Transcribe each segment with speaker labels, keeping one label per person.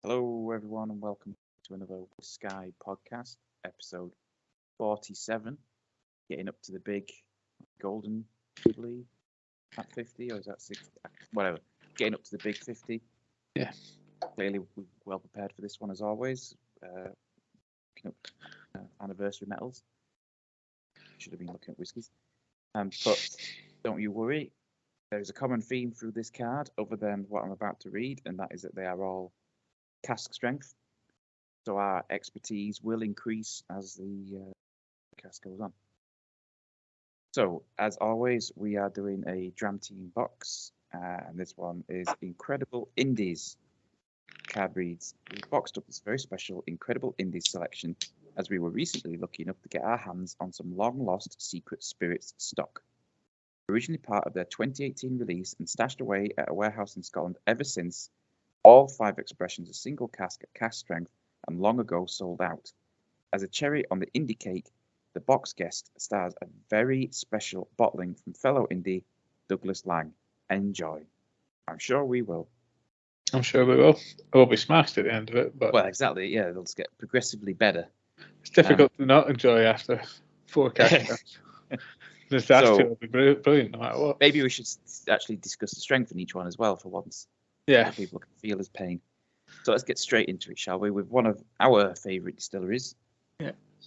Speaker 1: Hello, everyone, and welcome to another WhiskAYE podcast, episode 47. Getting up to the big golden jubilee at 50, or is that 60? Whatever. Getting up to the big 50.
Speaker 2: Yeah.
Speaker 1: Clearly, we're well prepared for this one as always. Anniversary medals. Should have been looking at whiskies. But don't you worry. There is a common theme through this card, other than what I'm about to read, and that is that they are all cask strength. So our expertise will increase as the cast goes on. So, as always, we are doing a Dram Team box, and this one is Incredible Indies. Card reads, we boxed up this very special Incredible Indies selection as we were recently lucky enough to get our hands on some long-lost Secret Spirits stock. Originally part of their 2018 release and stashed away at a warehouse in Scotland ever since, all 5 expressions of single cask at cask strength and long ago sold out. As a cherry on the indie cake, the box guest stars a very special bottling from fellow indie Douglas Lang. Enjoy. I'm sure we will.
Speaker 2: I'm sure we will. I will be smashed at the end of it, but
Speaker 1: Well, exactly. Yeah, they'll just get progressively better.
Speaker 2: it's difficult to not enjoy after 4 cask. This last two will be brilliant no matter what.
Speaker 1: Maybe we should actually discuss the strength in each one as well for once.
Speaker 2: Yeah.
Speaker 1: So people can feel his pain. So let's get straight into it, shall we? With one of our favourite distilleries,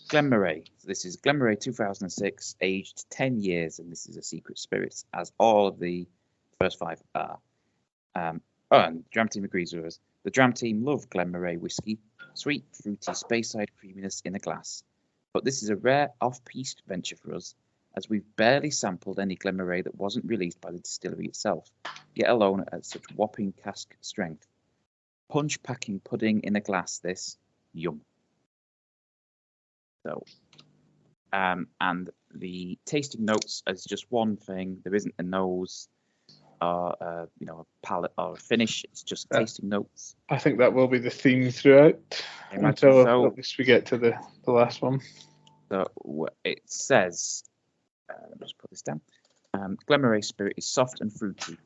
Speaker 1: Glenmoray. So this is Glenmoray 2006, aged 10 years, and this is a Secret Spirits, as all of the first 5 are. And Dram Team agrees with us. The Dram Team love Glenmoray whiskey, sweet, fruity, Speyside creaminess in a glass. But this is a rare off-piste venture for us, as we've barely sampled any Glenmoray that wasn't released by the distillery itself, yet alone at such whopping cask strength. Punch-packing pudding in a glass, this. Yum. So, and the tasting notes is just one thing. There isn't a nose, or a palate, or a finish. It's just tasting notes.
Speaker 2: I think that will be the theme throughout until at least we get to the last one.
Speaker 1: So it says, let me just put this down. Glenmoray Spirit is soft and fruity.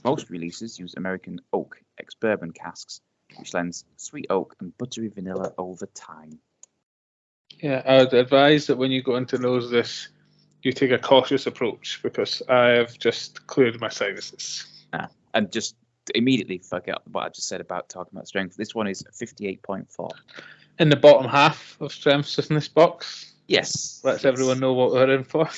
Speaker 1: Most releases use American oak ex-bourbon casks, which lends sweet oak and buttery vanilla over time.
Speaker 2: Yeah, I would advise that when you go into nose this, you take a cautious approach, because I have just cleared my sinuses.
Speaker 1: And just immediately forget what I just said about talking about strength. This one is 58.4.
Speaker 2: In the bottom half of strengths in this box.
Speaker 1: Yes.
Speaker 2: Lets everyone know what we're in for.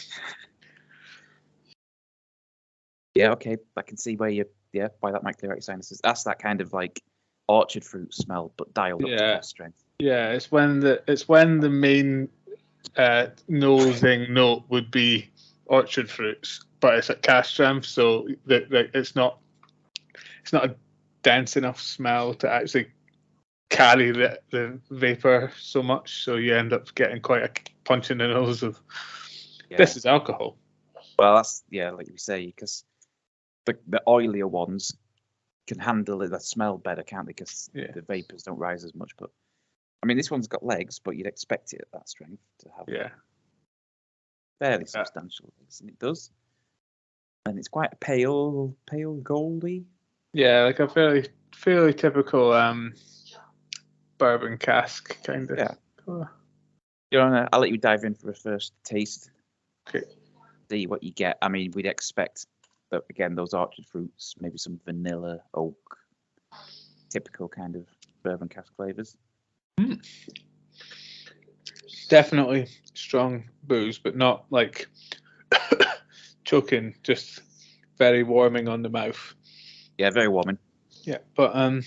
Speaker 1: Yeah, okay. I can see why that might clear out your sinuses. That's that kind of like orchard fruit smell, but dialed up to strength.
Speaker 2: Yeah, it's when the main nosing note would be orchard fruits, but it's at cask strength, so it's not a dense enough smell to actually carry the vapor so much, so you end up getting quite a punch in the nose of this is alcohol.
Speaker 1: Well, that's like you say, because the oilier ones can handle the smell better, can't they? Because the vapors don't rise as much. But I mean, this one's got legs, but you'd expect it at that strength to have fairly substantial legs, and it does. And it's quite a pale goldy.
Speaker 2: Yeah, like a fairly typical bourbon cask kind of.
Speaker 1: Yeah. Cool. I'll let you dive in for a first taste.
Speaker 2: Okay.
Speaker 1: See what you get. I mean, we'd expect that again, those orchard fruits, maybe some vanilla, oak, typical kind of bourbon cask flavors.
Speaker 2: Definitely strong booze, but not like choking. Just very warming on the mouth.
Speaker 1: Yeah, very warming.
Speaker 2: Yeah, but a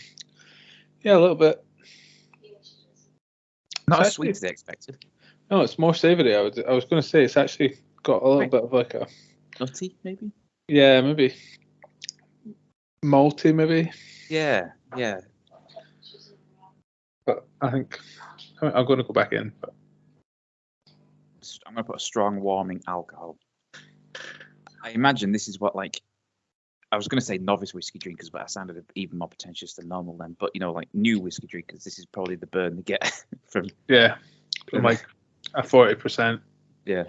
Speaker 2: little bit.
Speaker 1: Not as sweet as they expected.
Speaker 2: No, it's more savoury. I was going to say it's actually got a little bit of like a
Speaker 1: nutty, maybe.
Speaker 2: Yeah, maybe malty, maybe.
Speaker 1: Yeah.
Speaker 2: But I think I'm going to go back in. But
Speaker 1: I'm going to put a strong warming alcohol. I imagine this is what I was going to say novice whiskey drinkers, but I sounded even more pretentious than normal then. But like new whiskey drinkers, this is probably the burn they get from
Speaker 2: like a 40%.
Speaker 1: Yeah.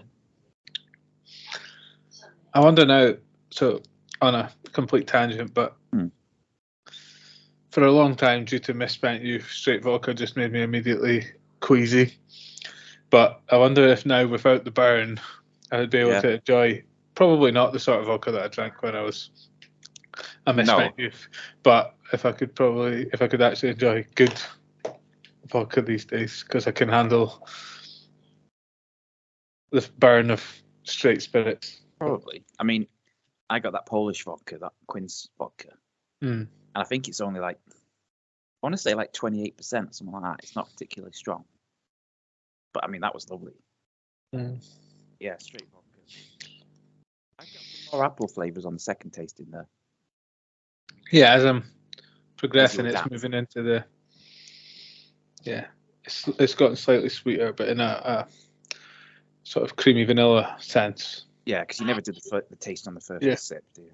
Speaker 2: I wonder now. So on a complete tangent, but for a long time, due to misspent youth, straight vodka just made me immediately queasy. But I wonder if now, without the burn, I would be able to enjoy probably not the sort of vodka that I drank when I was a misspent youth. But if I could actually enjoy good vodka these days, because I can handle the burn of straight spirits.
Speaker 1: Probably. I mean, I got that Polish vodka, that Quince vodka. And I think it's only like, I want to say like 28%, something like that. It's not particularly strong. But I mean, that was lovely. Yeah, straight vodka. I got some more apple flavours on the second tasting there.
Speaker 2: Yeah, as I'm progressing, it's moving into the. Yeah, it's gotten slightly sweeter, but in a sort of creamy vanilla sense.
Speaker 1: Yeah, because you never did the taste on the first sip, do you?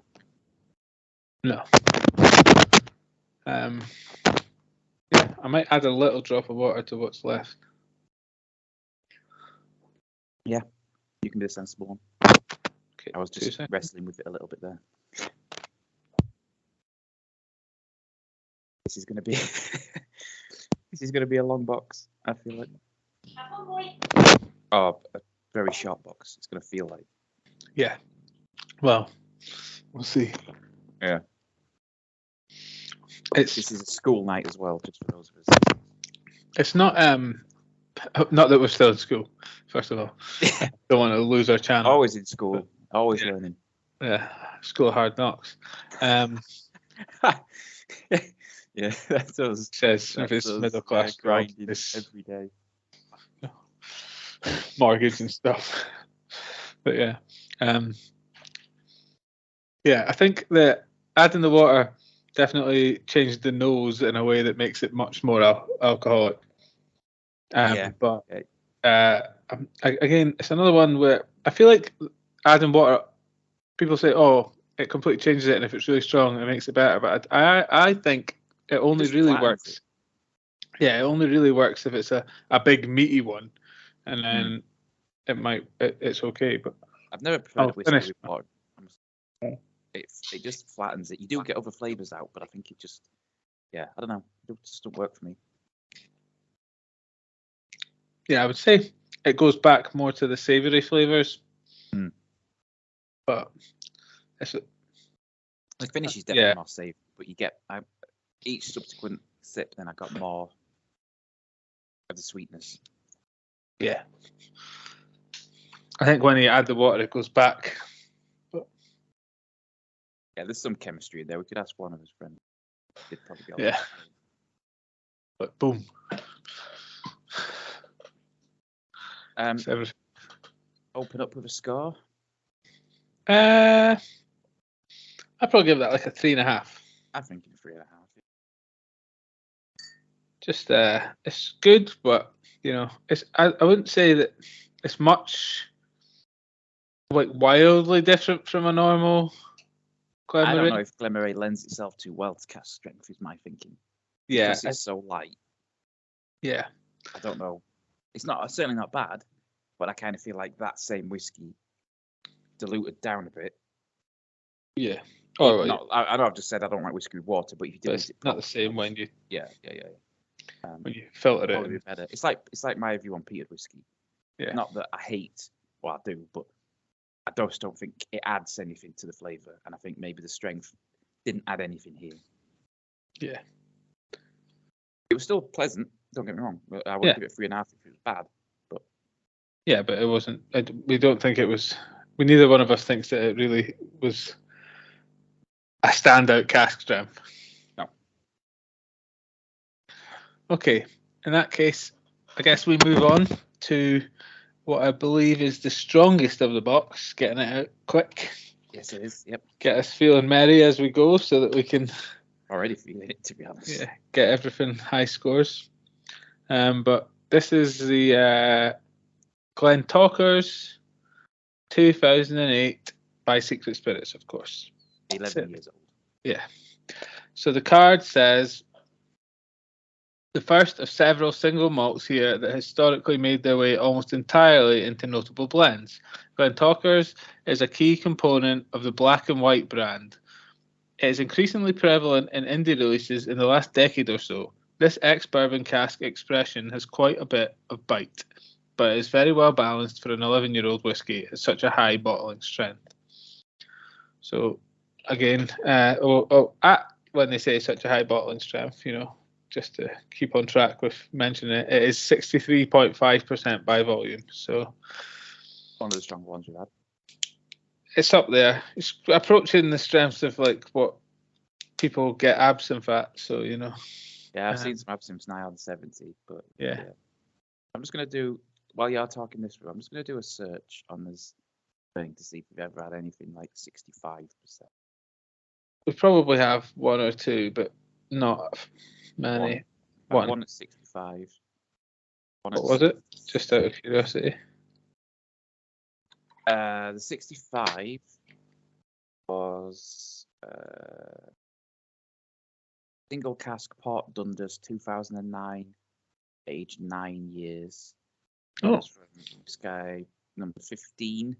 Speaker 2: No. Yeah, I might add a little drop of water to what's left.
Speaker 1: Yeah, you can be a sensible one.
Speaker 2: Okay,
Speaker 1: I was just wrestling with it a little bit there. This is going to be a long box, I feel like. Oh, a very sharp box. It's going to feel like.
Speaker 2: Yeah. Well, we'll see.
Speaker 1: Yeah. This is a school night as well, just for those of us.
Speaker 2: It's not that we're still in school, first of all. Don't want to lose our channel.
Speaker 1: Always in school, always learning.
Speaker 2: Yeah, school of hard knocks.
Speaker 1: Yeah, that's us.
Speaker 2: Says if it's middle class
Speaker 1: grinding every day.
Speaker 2: Mortgage and stuff. But yeah. I think that adding the water definitely changed the nose in a way that makes it much more alcoholic. But again, it's another one where I feel like adding water, people say, oh, it completely changes it, and if it's really strong, it makes it better. But I think it only really works. Yeah, it only really works if it's a big meaty one, and then it's okay. But
Speaker 1: I've never preferred whiskey with water. It just flattens it. You do get other flavors out, but I think it just, I don't know, it just doesn't work for me.
Speaker 2: Yeah, I would say it goes back more to the savoury flavours. But
Speaker 1: the finish is definitely more savoury, but you get each subsequent sip, then I got more of the sweetness.
Speaker 2: Yeah. I think when you add the water, it goes back.
Speaker 1: Yeah, there's some chemistry in there. We could ask one of his friends. They'd probably be
Speaker 2: But boom.
Speaker 1: Open up with a score.
Speaker 2: I'd probably give that like a 3.5.
Speaker 1: I'm thinking 3.5.
Speaker 2: Just it's good, but it's I wouldn't say that it's much like wildly different from a normal Glenmorangie.
Speaker 1: I don't know if Glenmorangie lends itself too well to cask strength, is my thinking.
Speaker 2: Yeah,
Speaker 1: because it's so light.
Speaker 2: Yeah,
Speaker 1: I don't know. It's certainly not bad, but I kind of feel like that same whiskey diluted down a bit.
Speaker 2: Yeah.
Speaker 1: I know I've just said I don't like whiskey with water, but if you dilute it,
Speaker 2: it's not the same when you.
Speaker 1: Yeah.
Speaker 2: When you filter it,
Speaker 1: be better. It's like my view on peated whiskey.
Speaker 2: Yeah.
Speaker 1: Not that I hate what I do, but I just don't think it adds anything to the flavour, and I think maybe the strength didn't add anything here.
Speaker 2: Yeah.
Speaker 1: It was still pleasant. Don't get me wrong. I would give it 3.5 if it was bad. But
Speaker 2: yeah, but it wasn't. We don't think it was. Neither one of us thinks that it really was a standout cask strength.
Speaker 1: No.
Speaker 2: Okay, in that case, I guess we move on to what I believe is the strongest of the box. Getting it out quick.
Speaker 1: Yes, it is. Yep.
Speaker 2: Get us feeling merry as we go, so that we can.
Speaker 1: Already feeling it, to be honest.
Speaker 2: Yeah, get everything high scores. But this is the Glentockers 2008 by Secret Spirits, of course.
Speaker 1: 11 years old.
Speaker 2: Yeah. So the card says the first of several single malts here that historically made their way almost entirely into notable blends. Glentockers is a key component of the Black and White brand. It is increasingly prevalent in indie releases in the last decade or so. This ex-bourbon cask expression has quite a bit of bite, but it is very well balanced for an 11-year-old whiskey at such a high bottling strength. So, again, when they say such a high bottling strength, just to keep on track with mentioning it, it is 63.5% by volume. So,
Speaker 1: one of the strong ones we've had.
Speaker 2: It's up there. It's approaching the strengths of like what people get absinthe at. So,
Speaker 1: Yeah, I've seen some absinthes now on 70, but
Speaker 2: yeah.
Speaker 1: I'm just going to do, while you're talking this through, I'm just going to do a search on this thing to see if we've ever had anything like 65%.
Speaker 2: We probably have one or two, but not many.
Speaker 1: One at 65.
Speaker 2: What was it? Just out of curiosity.
Speaker 1: The 65 was single cask Port Dundas 2009, aged 9 years. That's from WhiskAYE number 15.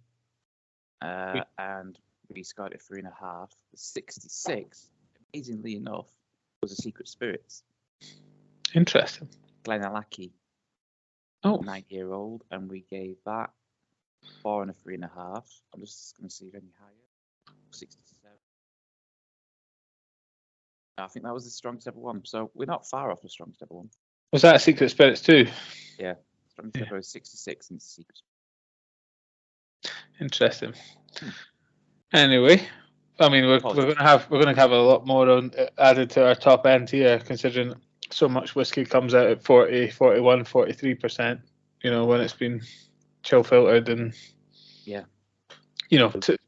Speaker 1: And we scored it 3.5. The 66, amazingly enough, was a Secret Spirits.
Speaker 2: Interesting.
Speaker 1: Glenallachie. 9-year-old, and we gave that 4 and a 3.5. I'm just going to see if any higher. 67. I think that was the strongest ever one. So we're not far off the strongest ever one.
Speaker 2: Was that a Secret Spirits too?
Speaker 1: Yeah. Strongest ever was 66 and Secret Spirits.
Speaker 2: Interesting. Anyway, I mean we're going to have a lot more added to our top end here, considering so much whiskey comes out at 40, 41, 43%. When it's been chill filtered and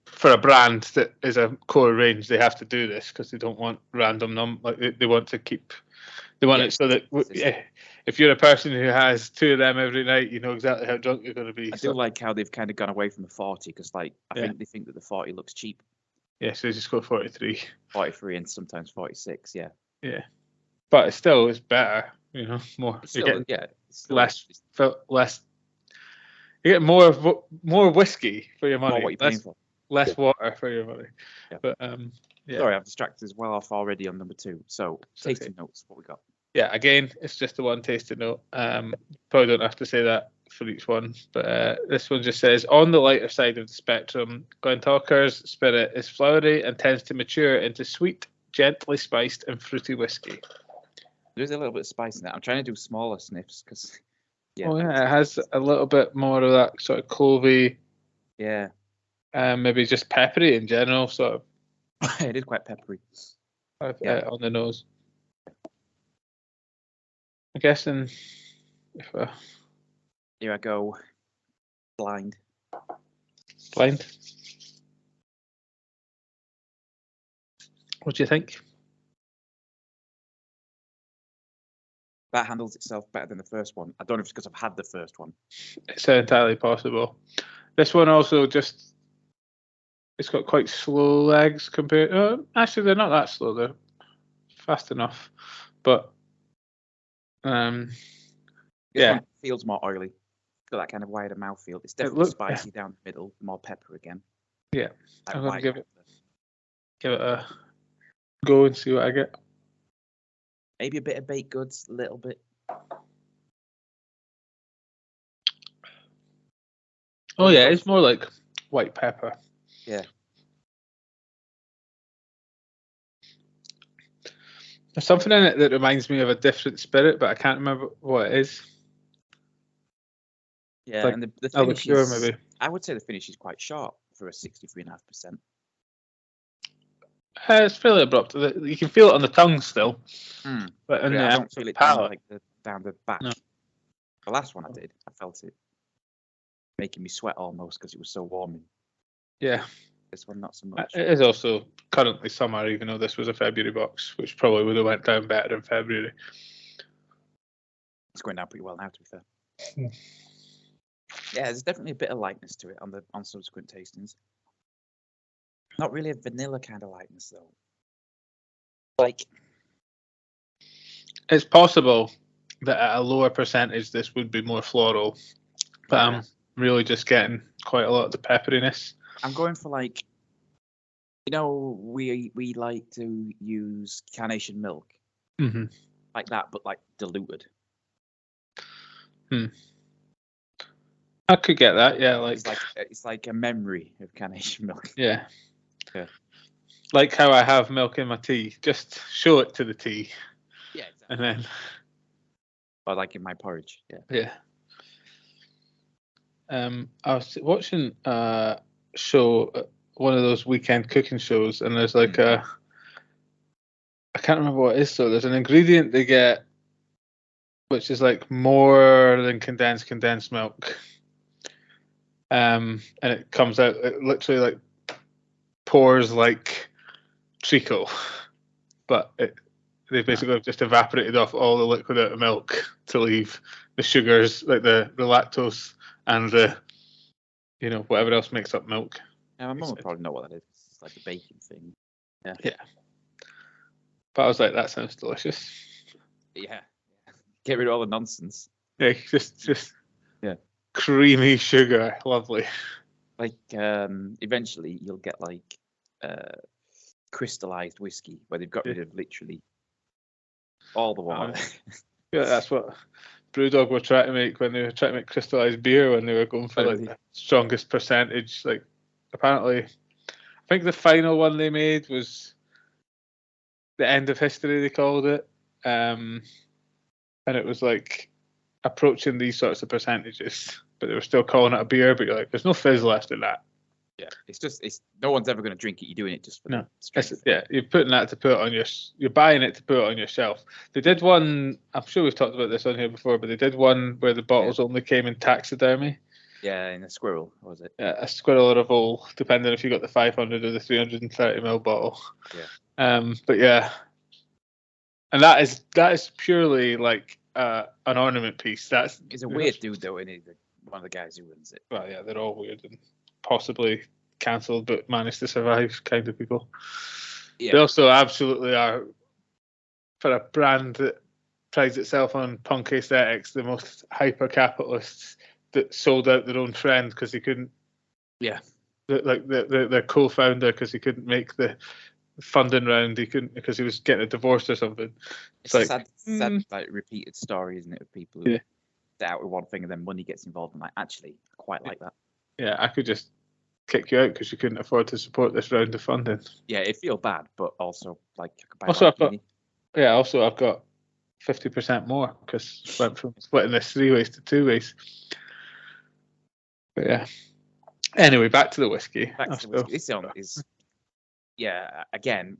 Speaker 2: for a brand that is a core range, they have to do this because they don't want random they want to keep. They want it so that if you're a person who has 2 of them every night, you know exactly how drunk you're going to be.
Speaker 1: I do like how they've kind of gone away from the 40 because, I think they think that the 40 looks cheap.
Speaker 2: Yeah, so they just go 43.
Speaker 1: 43 and sometimes 46. Yeah.
Speaker 2: Yeah, but it's better. More.
Speaker 1: Still,
Speaker 2: less. You get more whiskey for your money.
Speaker 1: More what you're paying for.
Speaker 2: Less water for your money.
Speaker 1: Yeah.
Speaker 2: But
Speaker 1: Sorry, I've distracted as well off already on number 2. So tasting notes, what we got?
Speaker 2: Yeah, again, it's just the one tasting note. Probably don't have to say that for each one, but this one just says, on the lighter side of the spectrum, Glentalker's spirit is flowery and tends to mature into sweet, gently spiced and fruity whiskey.
Speaker 1: There's a little bit of spice in that. I'm trying to do smaller sniffs because
Speaker 2: it has a little bit more of that sort of clovey.
Speaker 1: Yeah.
Speaker 2: Maybe just peppery in general, sort of.
Speaker 1: It is quite peppery.
Speaker 2: On the nose. I'm guessing if
Speaker 1: here I go. Blind.
Speaker 2: What do you think?
Speaker 1: That handles itself better than the first one. I don't know if it's because I've had the first one.
Speaker 2: It's entirely possible. This one also it's got quite slow legs compared. Actually, they're not that slow. They're fast enough, but
Speaker 1: This one feels more oily. It's got that kind of wider mouthfeel. It's definitely spicy down the middle, more pepper again.
Speaker 2: Yeah, I'm gonna give it a go and see what I get.
Speaker 1: Maybe a bit of baked goods, a little bit.
Speaker 2: Oh yeah, it's more like white pepper.
Speaker 1: Yeah.
Speaker 2: There's something in it that reminds me of a different spirit, but I can't remember what it is.
Speaker 1: Yeah, and the finish
Speaker 2: maybe.
Speaker 1: I would say the finish is quite sharp for a 63.5%.
Speaker 2: It's fairly abrupt. You can feel it on the tongue still, but
Speaker 1: I don't feel it down the back.
Speaker 2: No.
Speaker 1: The last one I did, I felt it making me sweat almost because it was so warming.
Speaker 2: Yeah.
Speaker 1: This one not so much.
Speaker 2: It is also currently summer, even though this was a February box, which probably would have went down better in February.
Speaker 1: It's going down pretty well now, to be fair. Yeah, there's definitely a bit of lightness to it on subsequent tastings. Not really a vanilla kind of lightness though.
Speaker 2: It's possible that at a lower percentage this would be more floral, but I'm really just getting quite a lot of the pepperiness.
Speaker 1: I'm going for You know, we like to use carnation milk like that, but like diluted.
Speaker 2: I could get that. Yeah,
Speaker 1: it's like a memory of carnation milk.
Speaker 2: Yeah.
Speaker 1: Yeah.
Speaker 2: Like how I have milk in my tea. Just show it to the tea.
Speaker 1: Yeah, exactly.
Speaker 2: And then.
Speaker 1: Or like in my porridge. Yeah.
Speaker 2: Yeah. I was watching a show, one of those weekend cooking shows, and there's like I can't remember what it is. So there's an ingredient they get, which is like more than condensed milk. And it comes out, it literally like pours like treacle, but they basically just evaporated off all the liquid out of milk to leave the sugars, like the lactose and the, whatever else makes up milk.
Speaker 1: Yeah, my mum would probably know what that is. It's like a baking thing. Yeah.
Speaker 2: Yeah. But I was like, that sounds delicious.
Speaker 1: Yeah. Get rid of all the nonsense.
Speaker 2: Yeah, just creamy sugar, lovely.
Speaker 1: Like eventually you'll get like crystallized whiskey where they've got rid of literally all the water.
Speaker 2: Yeah, that's what Brewdog were trying to make when they were trying to make crystallized beer, when they were going for like the strongest percentage. Like apparently, I think the final one they made was the end of history, they called it, and it was like approaching these sorts of percentages, but they were still calling it a beer. But you're like, there's no fizz left in that.
Speaker 1: Yeah, it's no one's ever going to drink it. You're doing it just for
Speaker 2: no.
Speaker 1: Yeah,
Speaker 2: you're putting that to put on you're buying it to put it on your shelf. They did one. I'm sure we've talked about this on here before, but they did one where the bottles only came in taxidermy.
Speaker 1: Yeah, in a squirrel, was it?
Speaker 2: Yeah, a squirrel or a vole, depending if you got the 500 or the 330ml bottle.
Speaker 1: Yeah.
Speaker 2: But yeah, and that is purely like an ornament piece.
Speaker 1: He's a weird dude though, isn't he? One of the guys who runs it.
Speaker 2: Well, yeah, they're all weird and possibly cancelled but managed to survive kind of people. Yeah. They also absolutely are, for a brand that prides itself on punk aesthetics, the most hyper capitalists that sold out their own trend because he couldn't.
Speaker 1: Yeah.
Speaker 2: Their co-founder, because he couldn't make the funding round, he couldn't because he was getting a divorce or something.
Speaker 1: It's like sad, like repeated story, isn't it, of people who set out with one thing and then money gets involved. And like, actually, I quite like that.
Speaker 2: Yeah, I could just kick you out because you couldn't afford to support this round of funding.
Speaker 1: Yeah, it'd feel bad, but also like
Speaker 2: I've got 50% more because went from splitting this 3 ways to 2 ways. But yeah. Anyway, back to the whiskey.
Speaker 1: This one is, again,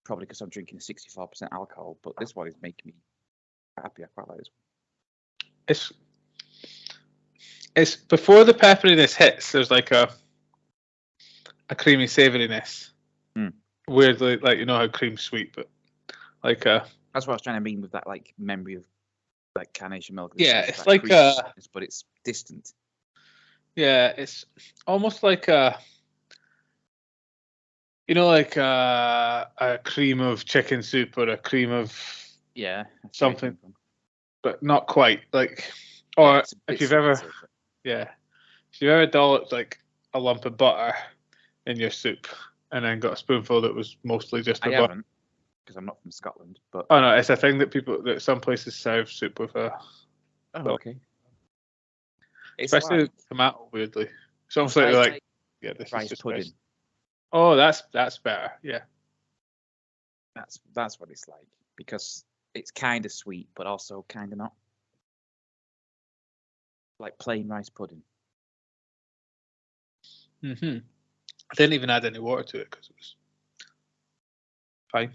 Speaker 1: probably because I'm drinking a 64% alcohol, but this one is making me happy. I quite like this one. It's before the pepperiness hits, there's like a creamy savouriness. Weirdly, like, you know how cream's sweet, but like that's what I was trying to mean with that like memory of like carnation milk.
Speaker 2: Yeah, it's
Speaker 1: like
Speaker 2: like
Speaker 1: but it's distant.
Speaker 2: Yeah, it's almost like like a cream of chicken soup or a cream of something, but not quite. Like, or if you've ever dolloped like a lump of butter in your soup and then got a spoonful that was mostly just
Speaker 1: butter. Haven't, because I'm not from Scotland. But
Speaker 2: oh no, it's a thing that some places serve soup with a.
Speaker 1: Oh, okay.
Speaker 2: Especially like, tomato, weirdly. It's almost like this
Speaker 1: rice
Speaker 2: is just
Speaker 1: pudding.
Speaker 2: Rice. Oh, that's better. Yeah.
Speaker 1: That's what it's like, because it's kind of sweet, but also kind of not. Like plain rice pudding.
Speaker 2: I didn't even add any water to it because it was fine.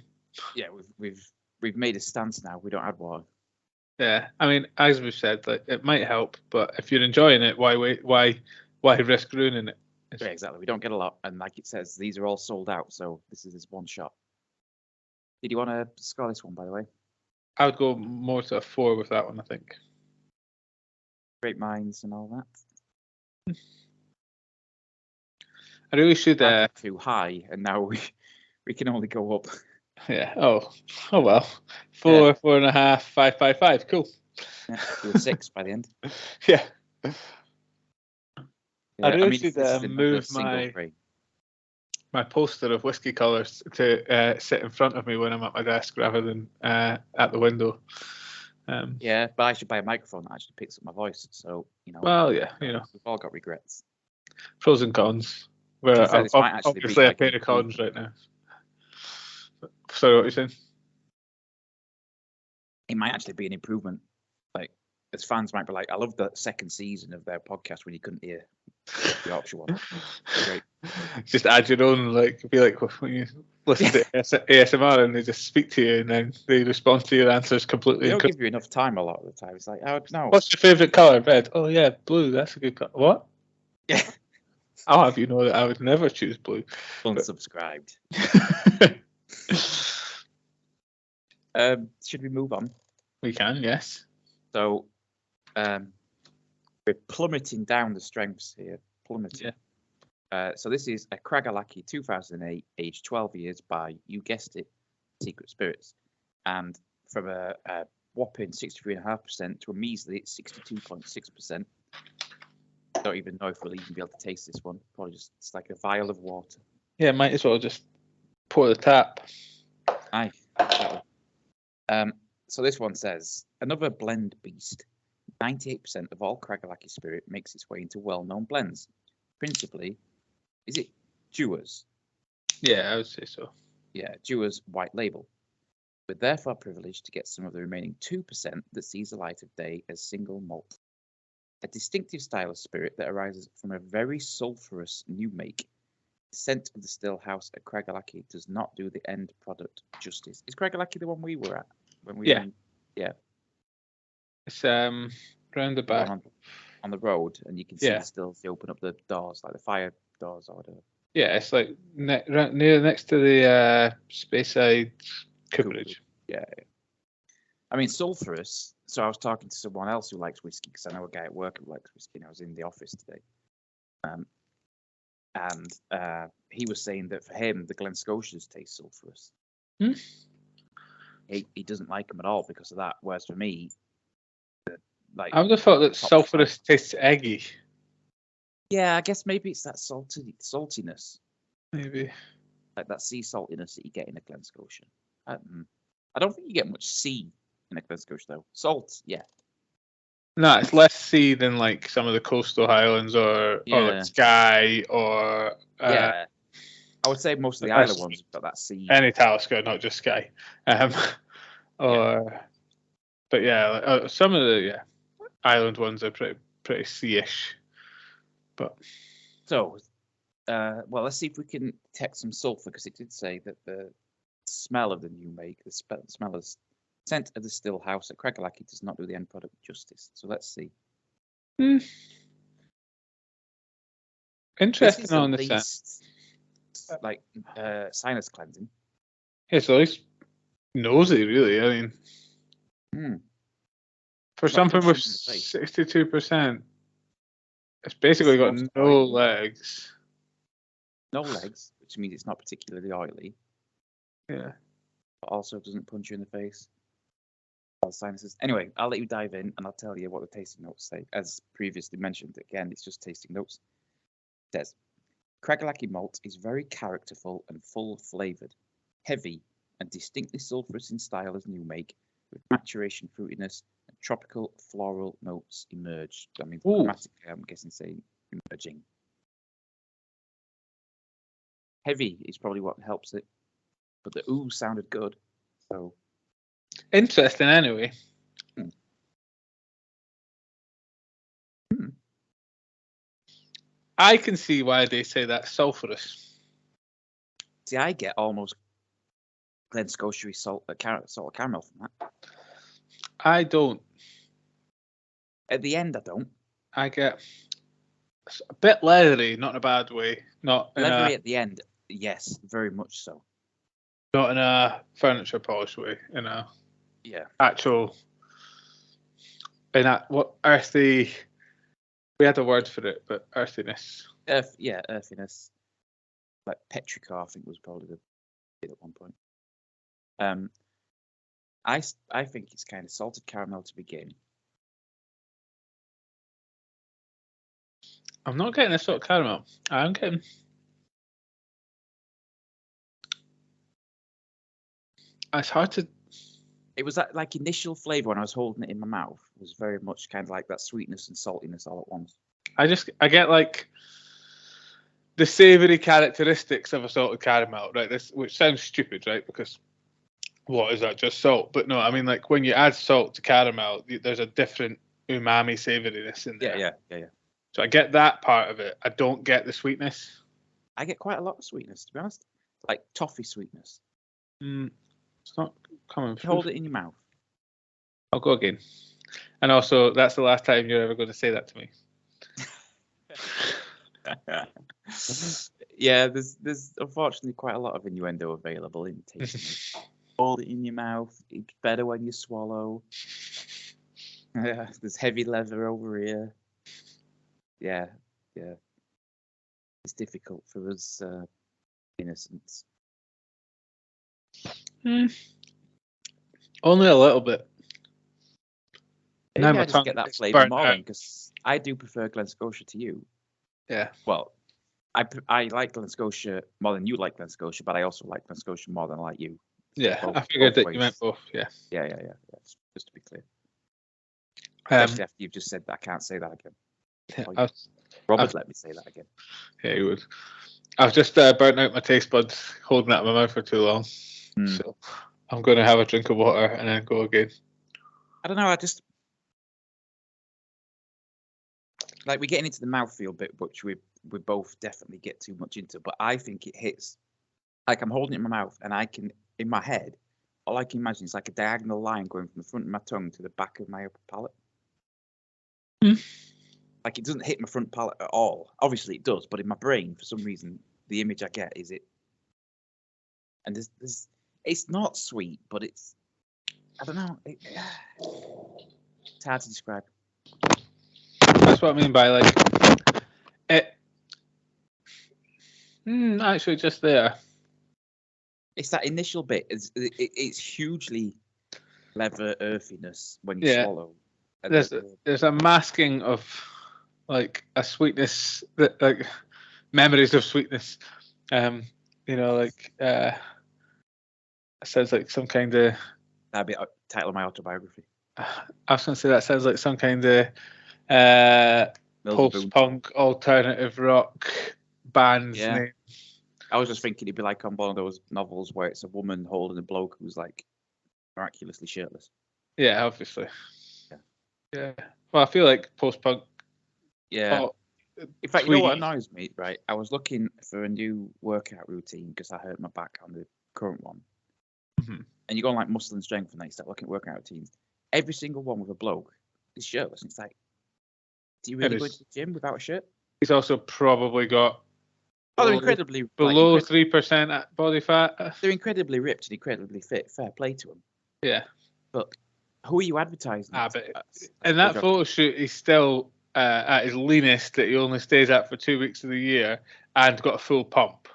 Speaker 1: Yeah, we've made a stance now. We don't add water.
Speaker 2: Yeah, I mean, as we've said, like it might help, but if you're enjoying it, why wait? Why risk ruining it?
Speaker 1: Yeah, exactly. We don't get a lot, and like it says, these are all sold out. So this is one shot. Did you want to score this one, by the way?
Speaker 2: I would go more to a 4 with that one, I think.
Speaker 1: Great minds and all that.
Speaker 2: I really should.
Speaker 1: Too high, and now we can only go up.
Speaker 2: Yeah. Oh well. 4, 4.5, 5. Cool.
Speaker 1: Yeah, we were 6 by the end.
Speaker 2: Yeah.
Speaker 1: I
Speaker 2: really should move my.
Speaker 1: Frame.
Speaker 2: my poster of whiskey colours to sit in front of me when I'm at my desk rather than at the window.
Speaker 1: Yeah, but I should buy a microphone that actually picks up my voice. So,
Speaker 2: Well, yeah, we've
Speaker 1: all got regrets.
Speaker 2: Pros and cons. Where
Speaker 1: fair, this might actually
Speaker 2: obviously
Speaker 1: be
Speaker 2: a pair of cons right now. Sorry, what are you saying?
Speaker 1: It might actually be an improvement. Like, as fans might be like, I love the second season of their podcast when you couldn't hear the Yorkshire one. Great.
Speaker 2: Just add your own, be like when you listen to ASMR and they just speak to you and then they respond to your answers completely.
Speaker 1: They don't give you enough time a lot of the time. It's like, oh no.
Speaker 2: What's your favourite colour? Red. Oh yeah, blue. That's a good colour. What?
Speaker 1: Yeah.
Speaker 2: I'll have you know that I would never choose blue.
Speaker 1: Unsubscribed. Should we move on?
Speaker 2: We can, yes.
Speaker 1: So, we're plummeting down the strengths here. Plummeting.
Speaker 2: Yeah.
Speaker 1: So this is a Craigellachie 2008, aged 12 years by, you guessed it, Secret Spirits. And from a whopping 63.5% to a measly 62.6%. Don't even know if we'll even be able to taste this one. Probably just it's like a vial of water.
Speaker 2: Yeah, might as well just pour the tap.
Speaker 1: Aye, exactly. So this one says, another blend beast. 98% of all Craigellachie spirit makes its way into well-known blends. Principally, is it Dewar's?
Speaker 2: Yeah, I would say so.
Speaker 1: Yeah, Dewar's white label. We're therefore privileged to get some of the remaining 2% that sees the light of day as single malt. A distinctive style of spirit that arises from a very sulphurous new make. The scent of the still house at Craigellachie does not do the end product justice. Is Craigellachie the one we were at when we?
Speaker 2: Yeah.
Speaker 1: Yeah.
Speaker 2: It's round the back
Speaker 1: on the road, and you can see the stills. They open up the doors, like the fire doors or whatever.
Speaker 2: Yeah, it's like next to the Speyside cooperage.
Speaker 1: Yeah. I mean, sulphurous. So I was talking to someone else who likes whiskey, because I know a guy at work who likes whiskey, and I was in the office today. And he was saying that for him, the Glen Scotias taste sulphurous. He doesn't like them at all because of that. Whereas for me,
Speaker 2: I would have thought that sulphurous tastes eggy.
Speaker 1: Yeah, I guess maybe it's that saltiness.
Speaker 2: Maybe.
Speaker 1: Like that sea saltiness that you get in a Glen Scotia. I don't think you get much sea in a Glen Scotia, though. Salt, yeah.
Speaker 2: No, it's less sea than like some of the coastal highlands or like Skye or.
Speaker 1: I would say most of the island ones have got that sea.
Speaker 2: Any Talisker, not just Skye. But yeah, some of the island ones are pretty sea-ish. But
Speaker 1: so, well, let's see if we can detect some sulfur, because it did say that the smell of the new make, the smell of scent of the still house at Craigellachie does not do the end product justice. So let's see.
Speaker 2: Interesting on the scent.
Speaker 1: Like sinus cleansing.
Speaker 2: Yeah, so at least nosy, really. I mean, for something with 62%, it's basically got no legs.
Speaker 1: No legs, which means it's not particularly oily.
Speaker 2: Yeah.
Speaker 1: But also doesn't punch you in the face. Sinuses. Anyway, I'll let you dive in and I'll tell you what the tasting notes say. As previously mentioned, again, it's just tasting notes. It says, Craigellachie malt is very characterful and full-flavoured, heavy and distinctly sulphurous in style as new make, with maturation fruitiness and tropical floral notes emerge. I mean, grammatically, I'm guessing saying emerging. Heavy is probably what helps it, but the ooh sounded good. So
Speaker 2: interesting, anyway. I can see why they say that's sulphurous.
Speaker 1: See, I get almost Glen Scotia salt of caramel from that.
Speaker 2: I don't.
Speaker 1: At the end, I don't.
Speaker 2: I get a bit leathery, not in a bad way. Not
Speaker 1: leathery at the end, yes, very much so.
Speaker 2: Not in a furniture polish way, in a actual, in that what earthy. We had a word for it, but earthiness.
Speaker 1: Earthiness. Like petrichor, I think was probably the bit at one point. I think it's kind of salted caramel to begin.
Speaker 2: I'm not getting a salt caramel. I'm getting It's hard to.
Speaker 1: It was that like initial flavour when I was holding it in my mouth was very much kind of like that sweetness and saltiness all at once.
Speaker 2: I get like the savoury characteristics of a salted caramel, right? This, which sounds stupid, right? Because what is that? Just salt? But no, I mean like when you add salt to caramel, there's a different umami savouriness in there.
Speaker 1: Yeah.
Speaker 2: So I get that part of it. I don't get the sweetness.
Speaker 1: I get quite a lot of sweetness, to be honest. Like toffee sweetness.
Speaker 2: It's not coming through.
Speaker 1: Hold it in your mouth.
Speaker 2: I'll go again. And also, that's the last time you're ever going to say that to me.
Speaker 1: Yeah, there's unfortunately quite a lot of innuendo available in tasting. Hold it in your mouth. It's better when you swallow. There's heavy leather over here. Yeah. It's difficult for us innocents.
Speaker 2: Only a little bit.
Speaker 1: Maybe I just get that flavour more then, because I do prefer Glen Scotia to you.
Speaker 2: Yeah.
Speaker 1: Well, I like Glen Scotia more than you like Glen Scotia, but I also like Glen Scotia more than I like you.
Speaker 2: Yeah, I figured that you meant both. Yeah.
Speaker 1: Yeah. Just to be clear. Especially after you've just said that, I can't say that again.
Speaker 2: Yeah,
Speaker 1: Robert let me say that again.
Speaker 2: Yeah, he would. I've just burnt out my taste buds holding that in my mouth for too long. So I'm going to have a drink of water and then go again.
Speaker 1: I don't know. I just like we're getting into the mouthfeel bit, which we both definitely get too much into. But I think it hits like I'm holding it in my mouth, and I can in my head, all I can imagine is like a diagonal line going from the front of my tongue to the back of my upper palate. Like it doesn't hit my front palate at all. Obviously it does, but in my brain, for some reason, the image I get is it. And there's it's not sweet, but it's I don't know. It's hard to describe.
Speaker 2: That's what I mean by like it. Actually, just there.
Speaker 1: It's that initial bit. It's hugely leather earthiness when you swallow. And
Speaker 2: there's a masking of like a sweetness that like memories of sweetness. It sounds like some kind of.
Speaker 1: That'd be the title of my autobiography.
Speaker 2: I was going to say that sounds like some kind of post-punk alternative rock band's name.
Speaker 1: I was just thinking it'd be like on one of those novels where it's a woman holding a bloke who's like miraculously shirtless.
Speaker 2: Yeah, obviously. Yeah. Well, I feel like post-punk.
Speaker 1: Yeah. In fact, you know what annoys me, right? I was looking for a new workout routine because I hurt my back on the current one. And you go on like Muscle and Strength and then you start looking at workout routines. Every single one with a bloke is shirtless. And it's like, do you really go to the gym without a shirt?
Speaker 2: He's also probably got
Speaker 1: they're incredibly
Speaker 2: below 3% body fat.
Speaker 1: They're incredibly ripped and incredibly fit. Fair play to them.
Speaker 2: Yeah.
Speaker 1: But who are you advertising?
Speaker 2: In that photo shoot, he's still at his leanest that he only stays at for 2 weeks of the year and got a full pump.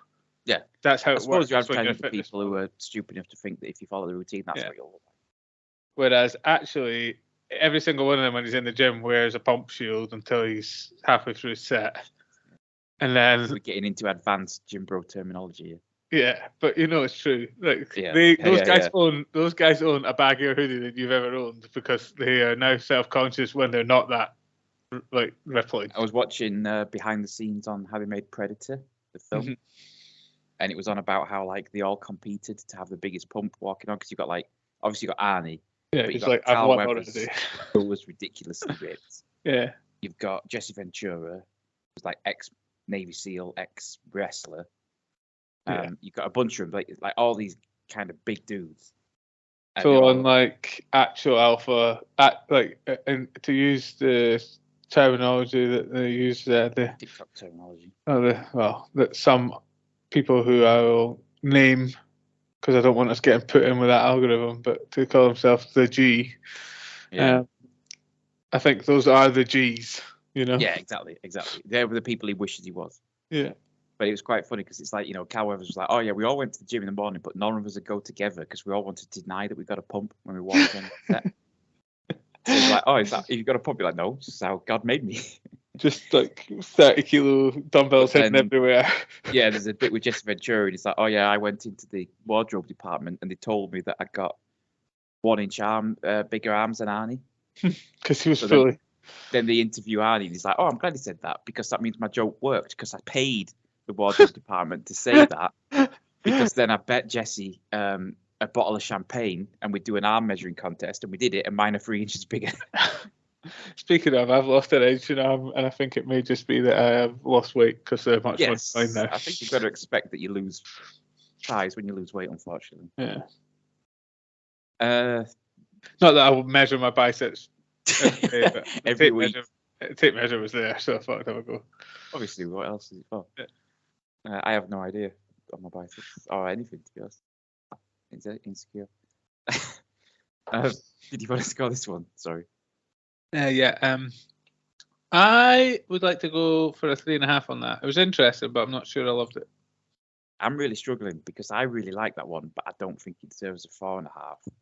Speaker 1: Yeah.
Speaker 2: That's how it works.
Speaker 1: I suppose you're advertising to people who are stupid enough to think that if you follow the routine, that's what you'll look like.
Speaker 2: Whereas actually, every single one of them when he's in the gym wears a pump shield until he's halfway through his set. And then
Speaker 1: we're getting into advanced gym bro terminology here.
Speaker 2: Yeah, but it's true. Like those guys own a baggier hoodie than you've ever owned because they are now self-conscious when they're not that like rippling.
Speaker 1: I was watching behind the scenes on how they made Predator, the film, and it was on about how like they all competed to have the biggest pump walking on because you got like obviously you got Arnie.
Speaker 2: Yeah, he's like I've won already.
Speaker 1: Who was ridiculously ripped.
Speaker 2: Yeah.
Speaker 1: You've got Jesse Ventura, who's like ex-Navy SEAL, ex-wrestler. You've got a bunch of them, like all these kind of big dudes.
Speaker 2: So on like actual alpha, and to use the terminology that they use the
Speaker 1: TikTok terminology.
Speaker 2: That some people who I will name because I don't want us getting put in with that algorithm, but to call themselves the G. Yeah. I think those are the Gs.
Speaker 1: Yeah, exactly. They were the people he wishes he was.
Speaker 2: Yeah.
Speaker 1: But it was quite funny because it's like, Cal Weathers was like, oh, yeah, we all went to the gym in the morning, but none of us would go together because we all wanted to deny that we got a pump when we walked on set. So it's like, oh, if you got a pump? You're like, no, this is how God made me.
Speaker 2: Just like 30-kilo dumbbells hidden everywhere.
Speaker 1: Yeah, there's a bit with Jesse Ventura, and it's like, oh yeah, I went into the wardrobe department, and they told me that I got 1-inch bigger arms than Arnie.
Speaker 2: Because he was fully.
Speaker 1: Then they interview Arnie, and he's like, oh, I'm glad he said that, because that means my joke worked, because I paid the wardrobe department to say that, because then I bet Jesse a bottle of champagne, and we'd do an arm measuring contest, and we did it, and mine are 3 inches bigger.
Speaker 2: Speaking of, I've lost an inch in arm, and I think it may just be that I have lost weight because they're much more fine now.
Speaker 1: I think you've got to expect that you lose size when you lose weight, unfortunately.
Speaker 2: Yeah.
Speaker 1: Not
Speaker 2: that I will measure my biceps
Speaker 1: every week.
Speaker 2: Tape measure was there, so I thought I'd have a go.
Speaker 1: Obviously, what else is it for?
Speaker 2: Yeah.
Speaker 1: I have no idea on my biceps or anything, to be honest. Is it insecure? Did you want to score this one? Sorry.
Speaker 2: I would like to go for a 3.5 on that. It was interesting, but I'm not sure I loved it.
Speaker 1: I'm really struggling because I really like that one, but I don't think it deserves a 4.5. So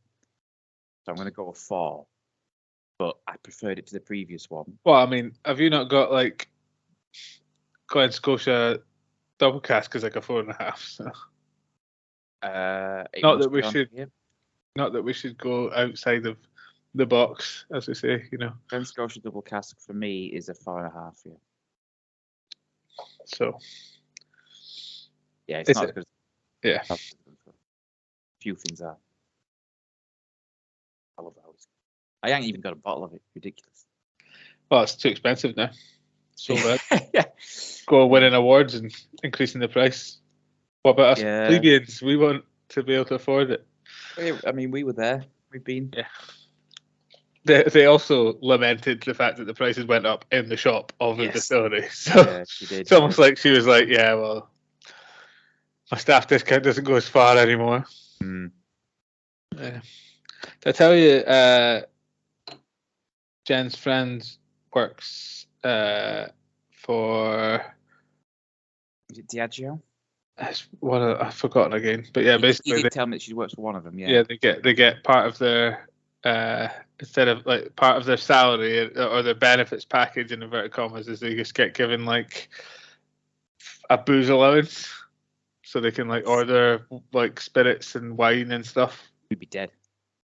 Speaker 1: I'm going to go with 4. But I preferred it to the previous one.
Speaker 2: Well, I mean, have you not got like Glen Scotia double cask is like a 4.5? So. Not that we should go outside of the box, as we say, you know.
Speaker 1: Glen Scotia double cask for me is a 4.5. Yeah.
Speaker 2: So.
Speaker 1: Yeah, it's not as good.
Speaker 2: Yeah.
Speaker 1: Few things are. I love that whiskey. I ain't even got a bottle of it. Ridiculous.
Speaker 2: Well, it's too expensive now. So bad.
Speaker 1: Yeah.
Speaker 2: Go winning awards and increasing the price. What about us plebeians? We want to be able to afford it.
Speaker 1: I mean, we were there. We've been.
Speaker 2: Yeah. They also lamented the fact that the prices went up in the shop of the distillery. So
Speaker 1: yeah, she did.
Speaker 2: It's almost like she was like, yeah, well, my staff discount doesn't go as far anymore.
Speaker 1: Mm.
Speaker 2: Yeah. Did I tell you, Jen's friend works for...
Speaker 1: Is it Diageo?
Speaker 2: I've forgotten again. But yeah, basically...
Speaker 1: You did tell me that she works for one of them, yeah.
Speaker 2: Yeah, they get part of their... instead of like part of their salary or their benefits package in inverted commas is they just get given like a booze allowance so they can like order like spirits and wine and stuff.
Speaker 1: We'd be dead.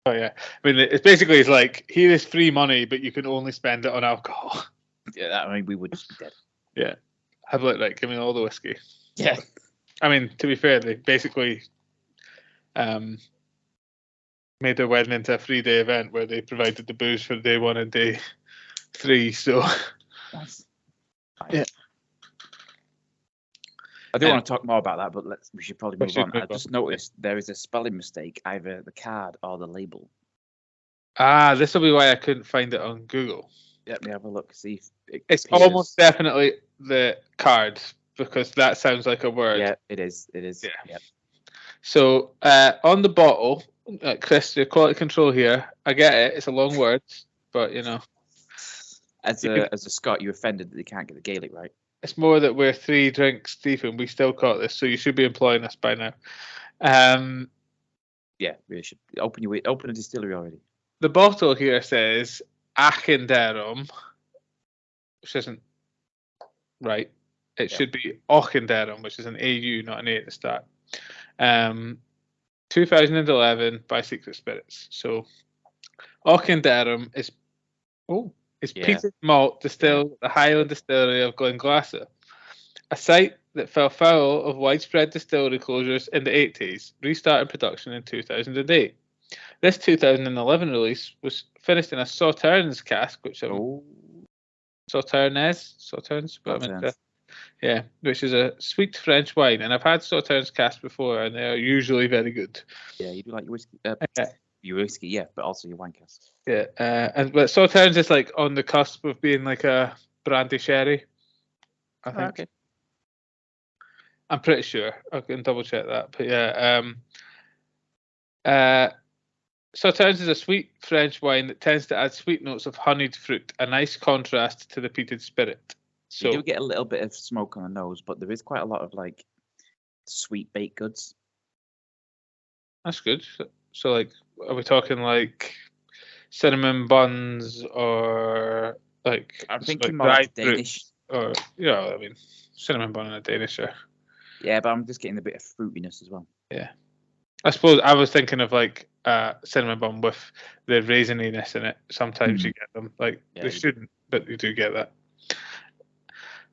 Speaker 2: Oh yeah, I mean it's like here is free money but you can only spend it on alcohol.
Speaker 1: Yeah, I mean we would just be dead.
Speaker 2: Yeah, I'd like give me all the whiskey.
Speaker 1: Yeah,
Speaker 2: I mean to be fair, they basically made their wedding into a 3-day event where they provided the booze for day 1 and day 3. So,
Speaker 1: nice.
Speaker 2: Yeah.
Speaker 1: I do want to talk more about that, but we should probably move on. I just noticed there is a spelling mistake, either the card or the label.
Speaker 2: This will be why I couldn't find it on Google.
Speaker 1: Let me have a look. See if
Speaker 2: it's almost definitely the card because that sounds like a word.
Speaker 1: Yeah, it is. Yeah. Yep.
Speaker 2: So on the bottle. Chris, your quality control here. I get it. It's a long word, but you know.
Speaker 1: As a Scot, you're offended that they can't get the Gaelic right.
Speaker 2: It's more that we're 3 drinks deep and we still caught this, so you should be employing us by now.
Speaker 1: Yeah, we should open a distillery already.
Speaker 2: The bottle here says Achenderum, which isn't right. It should be Ochenderum, which is an AU, not an A at the start. 2011 by Secret Spirits. So Ochenderum is peated malt distilled at the Highland Distillery of Glenglassaugh, a site that fell foul of widespread distillery closures in the 80s, restarted production in 2008. This 2011 release was finished in a Sauternes cask, which which is a sweet French wine, and I've had Sauternes cask before, and they are usually very good.
Speaker 1: Yeah, you do like your whiskey. Your whiskey, yeah, but also your wine cask.
Speaker 2: Yeah, but Sauternes is like on the cusp of being like a brandy sherry. I think. Okay. I'm pretty sure. I can double check that, but yeah. Sauternes is a sweet French wine that tends to add sweet notes of honeyed fruit, a nice contrast to the peated spirit. So
Speaker 1: you do get a little bit of smoke on the nose, but there is quite a lot of like sweet baked goods.
Speaker 2: That's good. So like, are we talking like cinnamon buns or like
Speaker 1: I'm
Speaker 2: like
Speaker 1: thinking more like
Speaker 2: dried fruit,
Speaker 1: Danish.
Speaker 2: or I mean, cinnamon bun and a Danish.
Speaker 1: Yeah, but I'm just getting a bit of fruitiness as well.
Speaker 2: Yeah. I suppose I was thinking of like cinnamon bun with the raisininess in it. Sometimes you get them. Like they shouldn't, but you do get that.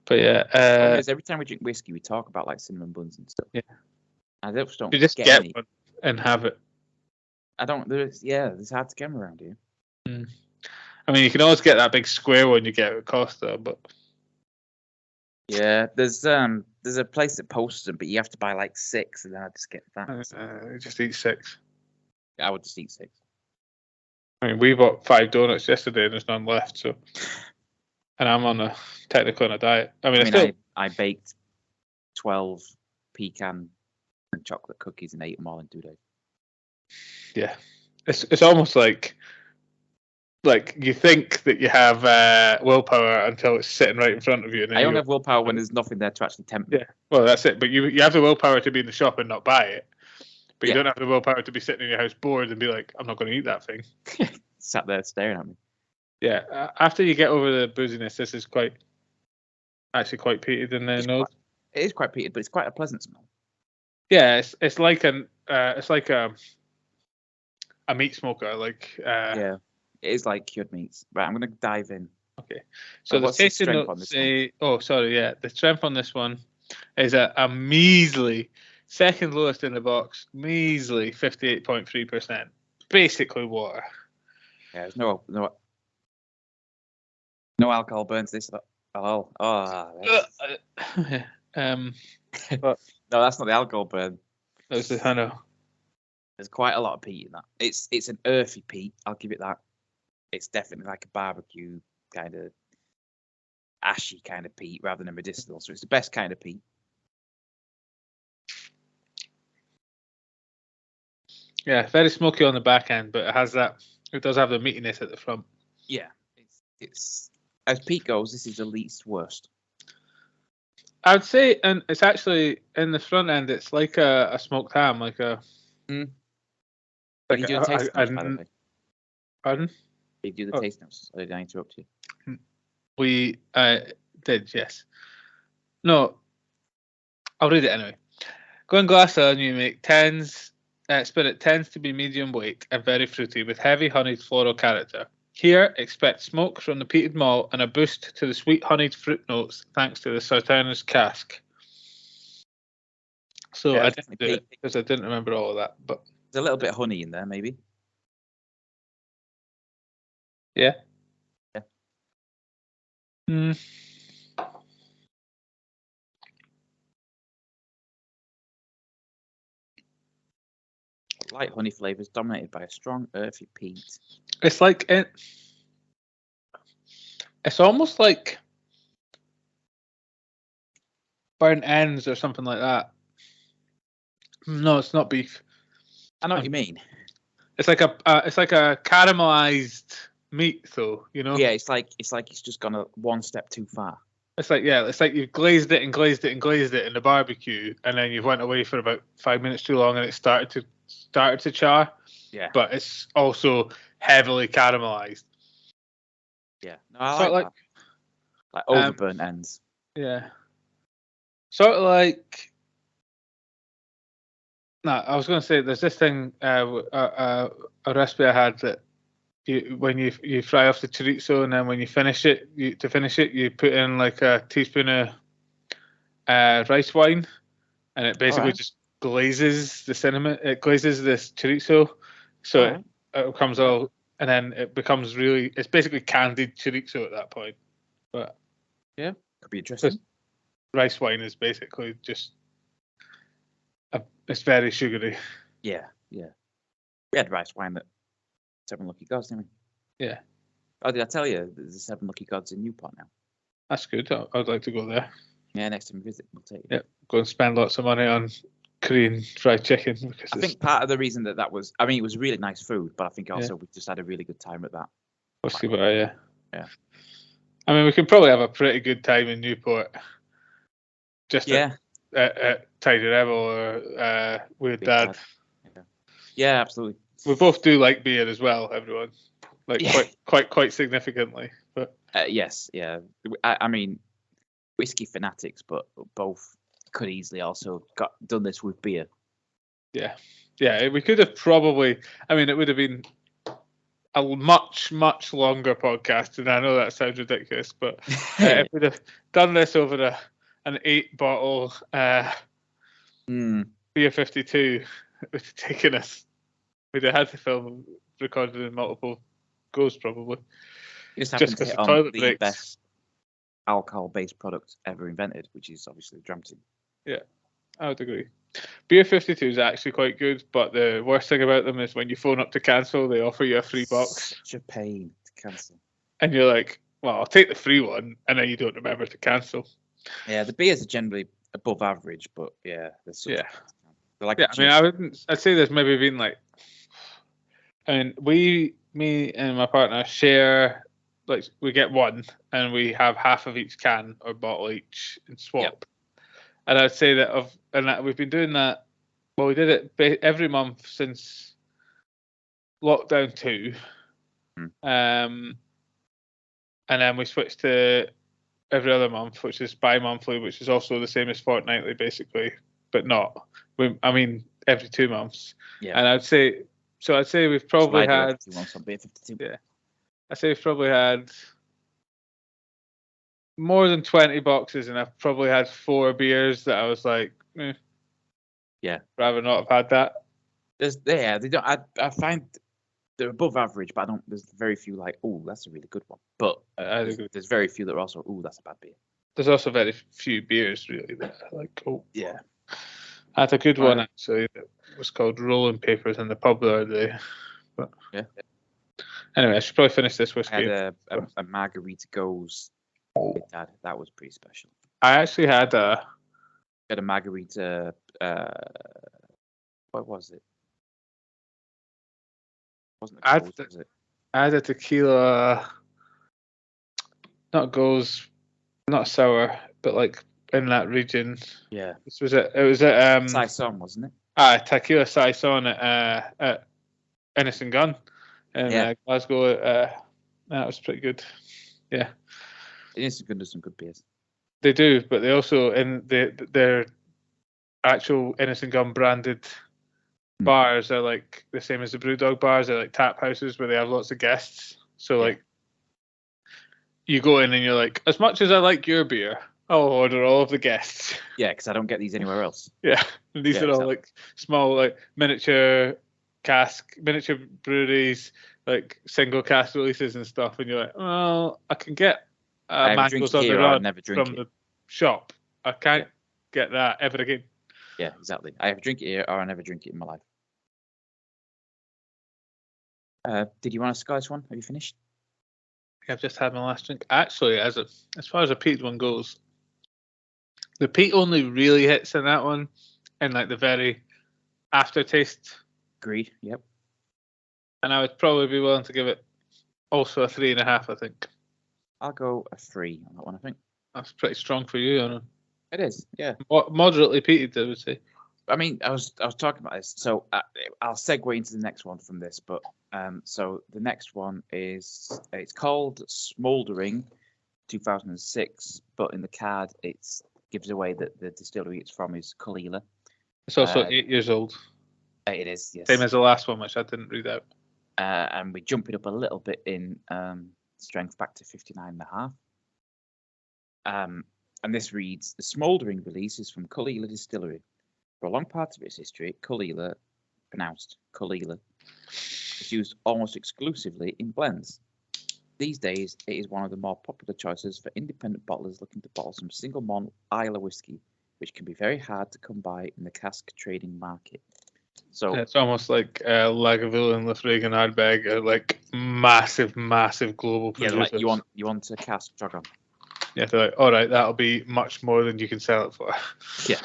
Speaker 2: But yeah,
Speaker 1: every time we drink whiskey, we talk about like cinnamon buns and stuff.
Speaker 2: Yeah.
Speaker 1: I just don't
Speaker 2: you just
Speaker 1: get
Speaker 2: get
Speaker 1: any.
Speaker 2: one and have it.
Speaker 1: I don't. It's hard to get them around here.
Speaker 2: I mean, you can always get that big square one you get at Costa, but
Speaker 1: yeah, there's a place that posts them, but you have to buy like 6, and then I just get that.
Speaker 2: just eat 6.
Speaker 1: I would just eat 6.
Speaker 2: I mean, we bought 5 donuts yesterday, and there's none left. So, and I'm technically on a diet.
Speaker 1: I baked 12 pecan and chocolate cookies and ate them all in 2 days.
Speaker 2: Yeah, it's almost like you think that you have willpower until it's sitting right in front of you. And then
Speaker 1: I only have willpower when there's nothing there to actually tempt me.
Speaker 2: Yeah, well, that's it. But you have the willpower to be in the shop and not buy it. But you don't have the willpower to be sitting in your house bored and be like, I'm not going to eat that thing.
Speaker 1: Sat there staring at me.
Speaker 2: Yeah, after you get over the booziness, this is quite peated in the nose.
Speaker 1: It is quite peated, but it's quite a pleasant smell.
Speaker 2: Yeah, it's like a meat smoker.
Speaker 1: Yeah, it is like cured meats. Right, I'm gonna dive in.
Speaker 2: Okay, so the tasting notes say, the strength on this one is a measly, second lowest in the box, measly 58.3%. Basically water.
Speaker 1: Yeah, there's no alcohol burns this at all. But no, that's not the alcohol burn.
Speaker 2: I know.
Speaker 1: There's quite a lot of peat in that. It's an earthy peat. I'll give it that. It's definitely like a barbecue kind of ashy kind of peat rather than a medicinal. So it's the best kind of peat.
Speaker 2: Yeah, very smoky on the back end, but it does have the meatiness at the front.
Speaker 1: Yeah, it's as peat goes, this is the least worst.
Speaker 2: I would say, and it's actually in the front end. It's like a smoked ham, like a.
Speaker 1: Did you do the taste notes, by the way?
Speaker 2: Pardon?
Speaker 1: Did you do the taste notes? Or did I interrupt you?
Speaker 2: We did, yes. No, I'll read it anyway. Going glass and you make spirit tends to be medium weight and very fruity with heavy honeyed floral character. Here, expect smoke from the peated malt and a boost to the sweet honeyed fruit notes thanks to the Sartauner's cask. So I didn't do it because I didn't remember all of that. But
Speaker 1: there's a little bit of honey in there, maybe.
Speaker 2: Yeah.
Speaker 1: Light honey flavors dominated by a strong earthy peat.
Speaker 2: It's like it's almost like burnt ends or something like that. No, it's not beef.
Speaker 1: I know what you mean.
Speaker 2: It's like a caramelized meat, though. You know.
Speaker 1: Yeah, it's like it's just gone one step too far.
Speaker 2: It's like you've glazed it and glazed it and glazed it in the barbecue, and then you went away for about 5 minutes too long, and it started to char.
Speaker 1: Yeah.
Speaker 2: But it's also heavily caramelized.
Speaker 1: Yeah. No, I like that. Like overburnt ends.
Speaker 2: Yeah. Sort of like. No, I was going to say there's this thing, a recipe I had that when you fry off the chorizo and then when you finish it, you put in like a teaspoon of rice wine, and it basically just glazes the cinnamon. It glazes this chorizo, so it comes all, and then it becomes really. It's basically candied chorizo at that point. But
Speaker 1: yeah, could be interesting.
Speaker 2: Rice wine is basically just. It's very sugary.
Speaker 1: Yeah. We had rice wine at 7 Lucky Gods, didn't we?
Speaker 2: Yeah.
Speaker 1: Oh, did I tell you there's a 7 Lucky Gods in Newport now?
Speaker 2: That's good. I'd like to go there.
Speaker 1: Yeah, next time we visit, we'll take you.
Speaker 2: Yeah, go and spend lots of money on Korean fried chicken.
Speaker 1: I think part of the reason that was, I mean, it was really nice food, but I think also we just had a really good time at that.
Speaker 2: WhiskAYE,
Speaker 1: yeah.
Speaker 2: I mean, we could probably have a pretty good time in Newport. Just at Tidy Rebel or with Dad.
Speaker 1: Yeah, absolutely.
Speaker 2: We both do like beer as well, everyone. like
Speaker 1: Yeah.
Speaker 2: quite significantly. But
Speaker 1: Yes, yeah. I mean, whiskey fanatics, but both could easily also done this with beer.
Speaker 2: yeah, we could have probably. I mean, it would have been a much longer podcast, and I know that sounds ridiculous, but if we'd have done this over an 8-bottle beer 52, it would have taken us. We'd have had the film recorded in multiple goes probably.
Speaker 1: You just happened to hit on
Speaker 2: toilet
Speaker 1: the
Speaker 2: breaks.
Speaker 1: best alcohol-based product ever invented, which is obviously Dram Team.
Speaker 2: Yeah, I would agree. Beer 52 is actually quite good, but the worst thing about them is when you phone up to cancel, they offer you a free box.
Speaker 1: Such a pain to cancel.
Speaker 2: And you're like, well, I'll take the free one, and then you don't remember to cancel.
Speaker 1: Yeah, the beers are generally above average, but yeah, they're such
Speaker 2: Yeah.
Speaker 1: They're like
Speaker 2: I mean, I'd say there's maybe been like, I mean, me and my partner share, like, we get one, and we have half of each can or bottle each and swap.
Speaker 1: Yep.
Speaker 2: And I'd say that we've been doing that. Well, we did it every month since lockdown 2. And then we switched to every other month, which is bi-monthly, which is also the same as fortnightly, basically, but not. I mean, every 2 months.
Speaker 1: Yeah.
Speaker 2: And I'd say we've probably had.
Speaker 1: Yeah.
Speaker 2: I'd say we've probably had more than 20 boxes, and I've probably had 4 beers that I was like,
Speaker 1: yeah,
Speaker 2: rather not have had that.
Speaker 1: They don't. I find they're above average, but there's very few like, oh, that's a really good one. But there's very few that are also, oh, that's a bad beer.
Speaker 2: There's also very few beers really that are like, oh.
Speaker 1: Yeah.
Speaker 2: I had a good one actually that was called Rolling Papers in the pub the other day. But
Speaker 1: yeah.
Speaker 2: Anyway, I should probably finish this whiskey.
Speaker 1: I had a margarita goes. That was pretty special.
Speaker 2: I actually had a
Speaker 1: margarita. What was it? Wasn't it? Was it?
Speaker 2: I had a tequila. Not goes, not sour, but like in that region.
Speaker 1: Yeah.
Speaker 2: This was it. It was at
Speaker 1: Saison, wasn't it?
Speaker 2: Tequila Saison at Innocent Gun in Glasgow. That was pretty good. Yeah.
Speaker 1: Innocent Gun does some good beers.
Speaker 2: They do, but they also in their actual Innocent Gun branded bars are like the same as the Brewdog bars. They're like tap houses where they have lots of guests. So like you go in and you're like, as much as I like your beer, I'll order all of the guests.
Speaker 1: Yeah, because I don't get these anywhere else.
Speaker 2: Yeah, these are all like small, like miniature breweries, like single cask releases and stuff. And you're like, well, I can get mangoes on the run from the shop. I can't get that ever again.
Speaker 1: Yeah, exactly. I have drink it here or I never drink it in my life. Did you want to sky this one? Have you finished?
Speaker 2: I've just had my last drink. Actually, as far as a peat one goes, the peat only really hits in that one, and like the very aftertaste.
Speaker 1: Agreed. Yep.
Speaker 2: And I would probably be willing to give it also a 3.5. I think.
Speaker 1: I'll go a 3 on that one. I think
Speaker 2: that's pretty strong for you, Anna.
Speaker 1: It is. Yeah.
Speaker 2: Moderately peated, I would say.
Speaker 1: I mean, I was talking about this, so I'll segue into the next one from this. But so the next one it's called Smouldering, 2006. But in the card, it gives away that the distillery it's from is Kalila.
Speaker 2: It's also 8 years old.
Speaker 1: It is, yes.
Speaker 2: Same as the last one, which I didn't read out.
Speaker 1: And we jump it up a little bit in strength back to 59.5. And this reads: the Smouldering release is from Kalila Distillery. For a long part of its history, Kalila, pronounced Kalila, is used almost exclusively in blends. These days, it is one of the more popular choices for independent bottlers looking to bottle some single malt Islay whiskey, which can be very hard to come by in the cask trading market. So
Speaker 2: it's almost like Lagavulin and Lithrigan Ardbeg are like massive global producers.
Speaker 1: Yeah, like you want a cask jog on.
Speaker 2: Yeah, they're like, all right, that'll be much more than you can sell it for.
Speaker 1: Yeah.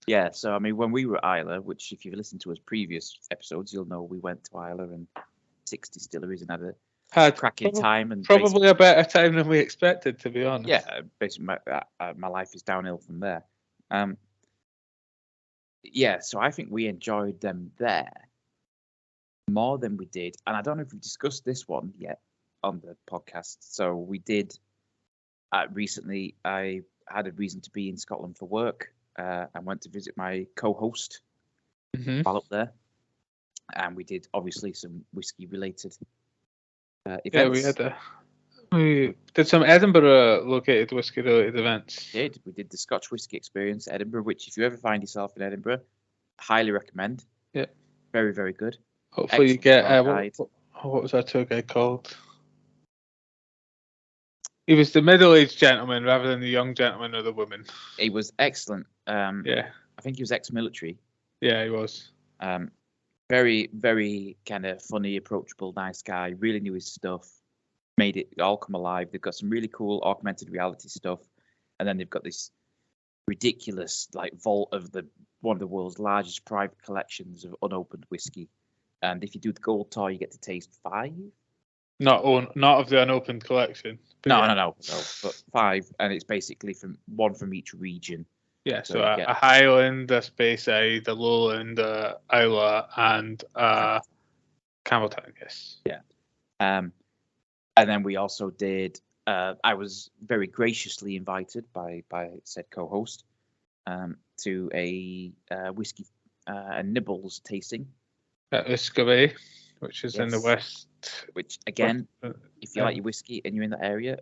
Speaker 1: Yeah, so I mean, when we were at Islay, which if you've listened to us previous episodes, you'll know we went to Islay and 6 distilleries and had a cracking time. And
Speaker 2: probably a better time than we expected, to be honest.
Speaker 1: Yeah, basically my life is downhill from there. Yeah, so I think we enjoyed them there. more than we did, and I don't know if we've discussed this one yet on the podcast. So we did recently. I had a reason to be in Scotland for work, and went to visit my co-host while up there, and we did obviously some whiskey related events.
Speaker 2: Yeah, we did some Edinburgh located whiskey related events.
Speaker 1: We did the Scotch Whisky Experience at Edinburgh, which if you ever find yourself in Edinburgh, highly recommend.
Speaker 2: Yeah,
Speaker 1: very, very good.
Speaker 2: Hopefully you get what was our tour guide called? He was the middle-aged gentleman rather than the young gentleman or the woman.
Speaker 1: He was excellent.
Speaker 2: Yeah,
Speaker 1: I think he was ex-military.
Speaker 2: Yeah, he was.
Speaker 1: Very, very kind of funny, approachable, nice guy. Really knew his stuff. Made it all come alive. They've got some really cool augmented reality stuff, and then they've got this ridiculous vault of one of the world's largest private collections of unopened whiskey. And if you do the gold tour, you get to taste 5.
Speaker 2: Not of the unopened collection.
Speaker 1: No, but 5, and it's basically one from each region.
Speaker 2: Yeah, so a Highland, a Speyside, a Lowland, a Islay, and Campbelltown, yes.
Speaker 1: Yeah. And then we also did. I was very graciously invited by said co-host to a whiskey and nibbles tasting
Speaker 2: at WhiskAYE, which is in the west.
Speaker 1: Which again, if you like your whiskey and you're in that area,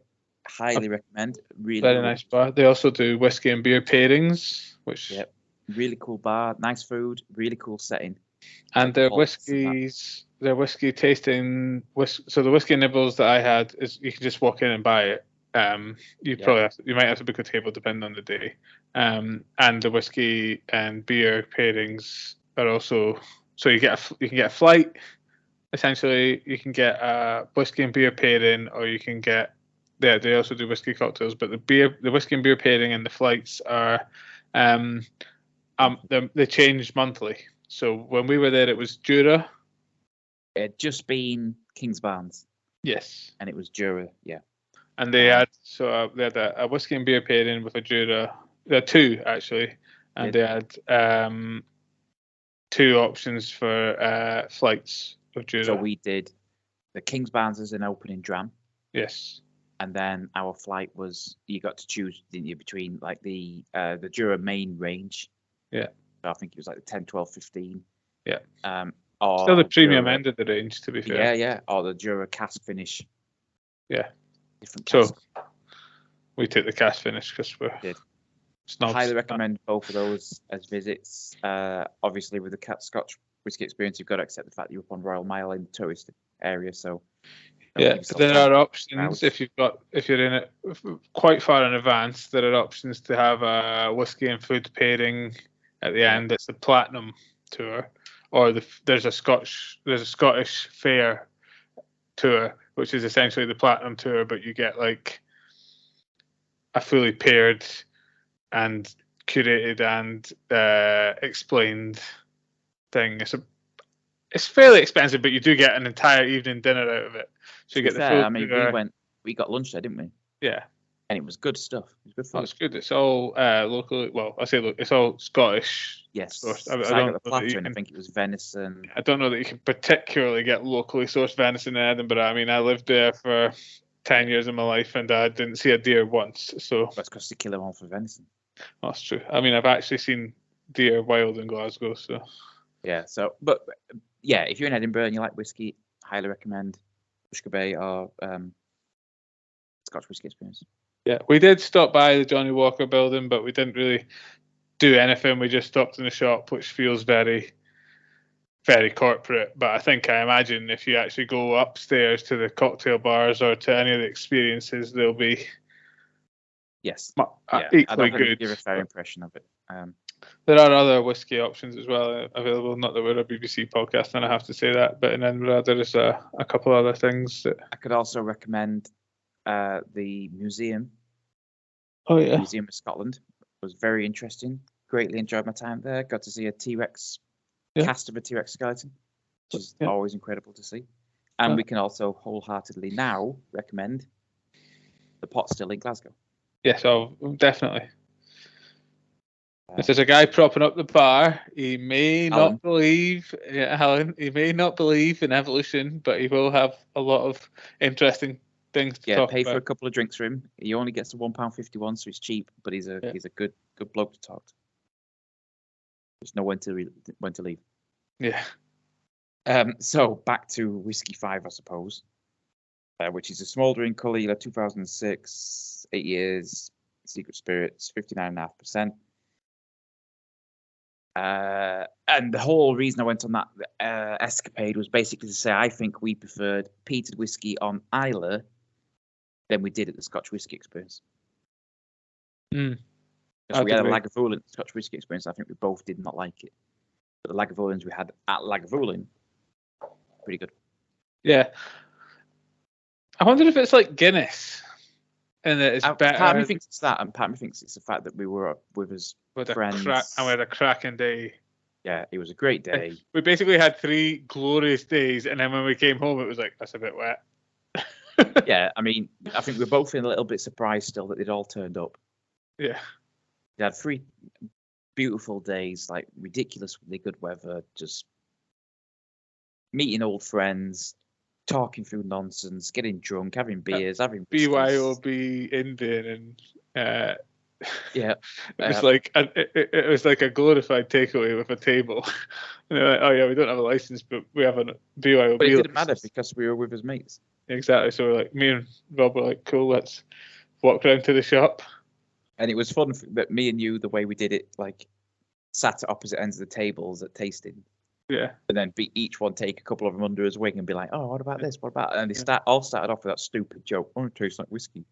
Speaker 1: highly recommend. Really
Speaker 2: very nice bar. They also do whiskey and beer pairings, which
Speaker 1: really cool bar, nice food, really cool setting.
Speaker 2: And their whiskies, their whiskey tasting. So the whiskey nibbles that I had is you can just walk in and buy it. You might have to book a table depending on the day. And the whiskey and beer pairings are also you can get a flight. Essentially, you can get a whiskey and beer pairing, or you can get. Yeah, they also do whiskey cocktails, but the whiskey and beer pairing and the flights are, they change monthly. So when we were there, it was Jura.
Speaker 1: It had just been Kingsbarns.
Speaker 2: Yes.
Speaker 1: And it was Jura, yeah.
Speaker 2: And they had a whiskey and beer pairing with a Jura. There are 2 actually, and they had 2 options for flights of Jura.
Speaker 1: So we did the Kingsbarns as an opening dram.
Speaker 2: Yes.
Speaker 1: And then our flight was, you got to choose, didn't you, between the Jura main range.
Speaker 2: Yeah.
Speaker 1: I think it was the 10, 12, 15.
Speaker 2: Yeah.
Speaker 1: Or
Speaker 2: still the premium end of the range, to be fair.
Speaker 1: Yeah. Or the Jura cask finish.
Speaker 2: Yeah.
Speaker 1: Different cask.
Speaker 2: So we took the cask finish because we're snobs.
Speaker 1: Highly recommend both of those as visits. Obviously, with the Scotch Whisky Experience, you've got to accept the fact that you're up on Royal Mile in the tourist area. So
Speaker 2: there are options if you're in it quite far in advance. There are options to have a whiskey and food pairing at the end. It's the Platinum tour, or there's a Scottish Fair tour, which is essentially the Platinum tour, but you get a fully paired and curated and explained thing. It's fairly expensive, but you do get an entire evening dinner out of it. So you get the food.
Speaker 1: We got lunch there, didn't we?
Speaker 2: Yeah.
Speaker 1: And it was good stuff. It was good fun.
Speaker 2: It's good. It's all local. Well, I say it's all Scottish.
Speaker 1: Yes.
Speaker 2: I
Speaker 1: got the platter, and I think it was venison.
Speaker 2: I don't know that you can particularly get locally sourced venison in Edinburgh. I mean, I lived there for 10 years of my life, and I didn't see a deer once. So
Speaker 1: that's because they kill them all for venison.
Speaker 2: That's true. I mean, I've actually seen deer wild in Glasgow. So
Speaker 1: yeah. So, but yeah, if you're in Edinburgh and you like whiskey, highly recommend WhiskAYE or Scotch Whisky Experience.
Speaker 2: Yeah, we did stop by the Johnny Walker building, but we didn't really do anything. We just stopped in the shop, which feels very, very corporate. But I imagine if you actually go upstairs to the cocktail bars or to any of the experiences, they'll be equally good.
Speaker 1: Give a fair impression of it.
Speaker 2: There are other whiskey options as well available. Not that we're a BBC podcast, and I have to say that, but in Edinburgh there is a couple other things that
Speaker 1: I could also recommend. The museum.
Speaker 2: Oh yeah.
Speaker 1: Museum of Scotland was very interesting. Greatly enjoyed my time there. Got to see a T-Rex cast of a T-Rex skeleton, which is always incredible to see. And we can also wholeheartedly now recommend the Pot Still in Glasgow.
Speaker 2: Yes, definitely. If there's a guy propping up the bar, he may
Speaker 1: Alan.
Speaker 2: not believe, Alan, he may not believe in evolution, but he will have a lot of interesting things to talk
Speaker 1: pay for a
Speaker 2: about.
Speaker 1: couple of drinks for him. He only gets the £1.51, so it's cheap, but he's a good bloke to talk to. Just know when to leave.
Speaker 2: Yeah.
Speaker 1: So back to WhiskAYE, I suppose, which is a smouldering Kalila 2006, 8 years, secret spirits, 59.5%. And the whole reason I went on that escapade was basically to say I think we preferred peated whiskey on Islay than we did at the Scotch Whisky Experience. Because we had a Lagavulin Scotch Whisky Experience. I think we both did not like it. But the Lagavulins we had at Lagavulin, pretty good.
Speaker 2: Yeah. I wonder if it's like Guinness. And that it's better.
Speaker 1: Part of me thinks it's that, and part of me thinks it's the fact that we were with his friends.
Speaker 2: And we had a cracking day.
Speaker 1: Yeah, it was a great day.
Speaker 2: We basically had 3 glorious days, and then when we came home, it was like, that's a bit wet.
Speaker 1: Yeah, I mean, I think we're both feeling a little bit surprised still that they'd all turned up.
Speaker 2: Yeah.
Speaker 1: We had 3 beautiful days, like ridiculously good weather, just meeting old friends, talking through nonsense, getting drunk, having beers, having whiskeys.
Speaker 2: BYOB Indian, and
Speaker 1: yeah,
Speaker 2: it was like a glorified takeaway with a table. And they're like, oh yeah, we don't have a license, but we have a BYOB.
Speaker 1: But it didn't matter because we were with his mates.
Speaker 2: Exactly. So we're like, me and Rob were like, cool, let's walk round to the shop.
Speaker 1: And it was fun that me and you, the way we did it, like sat at opposite ends of the tables at tasting.
Speaker 2: Yeah.
Speaker 1: And then each one take a couple of them under his wing and be like, oh, what about this? What about? And they all started off with that stupid joke. Oh, it tastes like whiskey.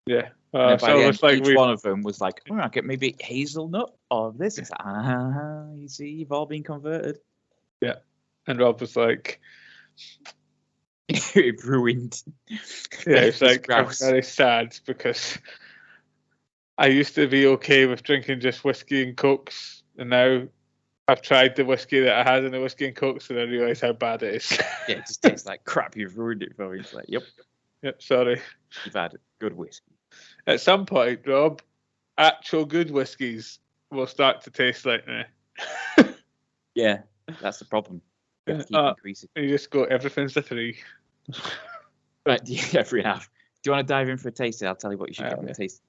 Speaker 2: Yeah.
Speaker 1: And by the end, each one of them was like, oh, I get maybe hazelnut or this. It's like, you see, you've all been converted.
Speaker 2: Yeah. And Rob was like,
Speaker 1: it ruined.
Speaker 2: Yeah, it's like, I'm very sad because I used to be okay with drinking just whiskey and cokes, and now I've tried the whiskey that I had in the whiskey and cokes, and I realise how bad it is.
Speaker 1: Yeah, it just tastes like crap. You've ruined it for me. It's like, yep,
Speaker 2: sorry.
Speaker 1: You've had good whiskey.
Speaker 2: At some point, Rob, actual good whiskies will start to taste like meh.
Speaker 1: Yeah, that's the problem. Keep increasing.
Speaker 2: You just go, everything's a 3.
Speaker 1: Right, yeah, 3.5. Do you want to dive in for a tasting? I'll tell you what you should get in the tasting.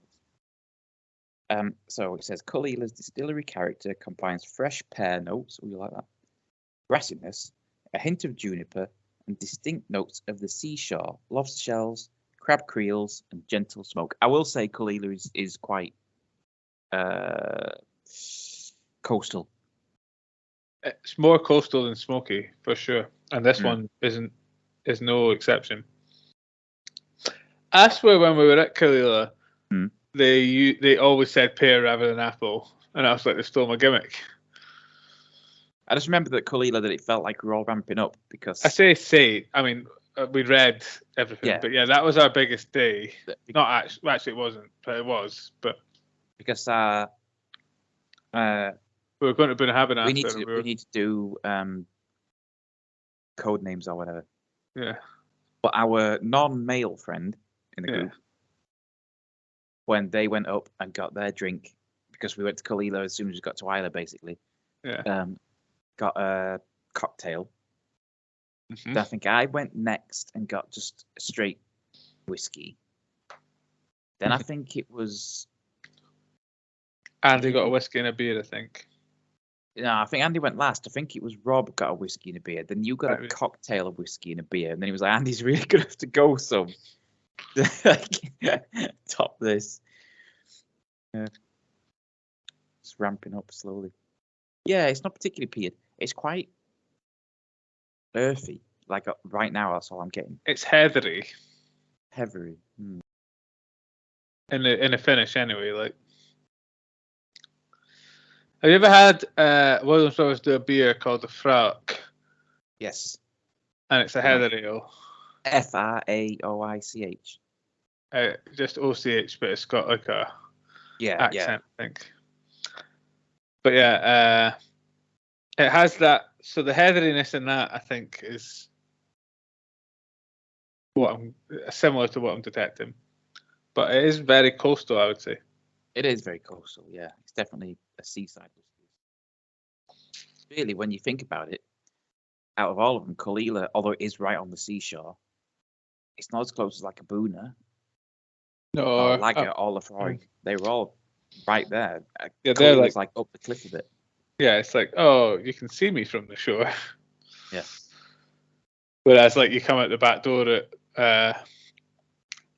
Speaker 1: So it says Kalila's distillery character combines fresh pear notes, you like that, grassiness, a hint of juniper, and distinct notes of the seashore, lobster shells, crab creels, and gentle smoke. I will say Kalila is quite coastal.
Speaker 2: It's more coastal than smoky, for sure. And this one is no exception. I swear when we were at Kalila, they always said pear rather than apple, and I was like, they stole my gimmick.
Speaker 1: I just remember that Kalila, that it felt like we were all ramping up because
Speaker 2: I say. I mean, we read everything, but yeah, that was our biggest day. Not actually, it wasn't, but it was. But
Speaker 1: because
Speaker 2: we were going to Bunnahabhain after.
Speaker 1: We need to do code names or whatever.
Speaker 2: Yeah.
Speaker 1: But our non-male friend in the group, when they went up and got their drink, because we went to Kalila as soon as we got to Islay, basically.
Speaker 2: Yeah.
Speaker 1: Got a cocktail. Mm-hmm. I think I went next and got just a straight whiskey. Then I think it was
Speaker 2: Andy got a whiskey and a beer, I think.
Speaker 1: No, I think Andy went last. I think it was Rob got a whiskey and a beer. Then you got a cocktail of whiskey and a beer. And then he was like, Andy's really going to have to go some. Top this. Yeah. It's ramping up slowly. Yeah, it's not particularly peated. It's quite earthy. Like right now, that's all I'm getting.
Speaker 2: It's heathery.
Speaker 1: Heathery.
Speaker 2: In the finish, anyway. Like, have you ever had Williams Brothers do a beer called the Fraoch?
Speaker 1: Yes.
Speaker 2: And it's a heather ale.
Speaker 1: Fraoich.
Speaker 2: Just OCH, but it's got like a accent, I think. But yeah, it has that. So the heatheriness in that, I think, is similar to what I'm detecting. But it is very coastal, I would say.
Speaker 1: It is very coastal, yeah. It's definitely a seaside whiskey. Really, when you think about it, out of all of them, Kalila, although it is right on the seashore, it's not as close as like a Boona or
Speaker 2: No,
Speaker 1: Lager or Lafroy. They were all right there.
Speaker 2: yeah, they're
Speaker 1: Kalila's
Speaker 2: like,
Speaker 1: like up the cliff a bit.
Speaker 2: yeah, it's like, oh, you can see me from the shore.
Speaker 1: Yeah.
Speaker 2: Whereas, like, you come out the back door at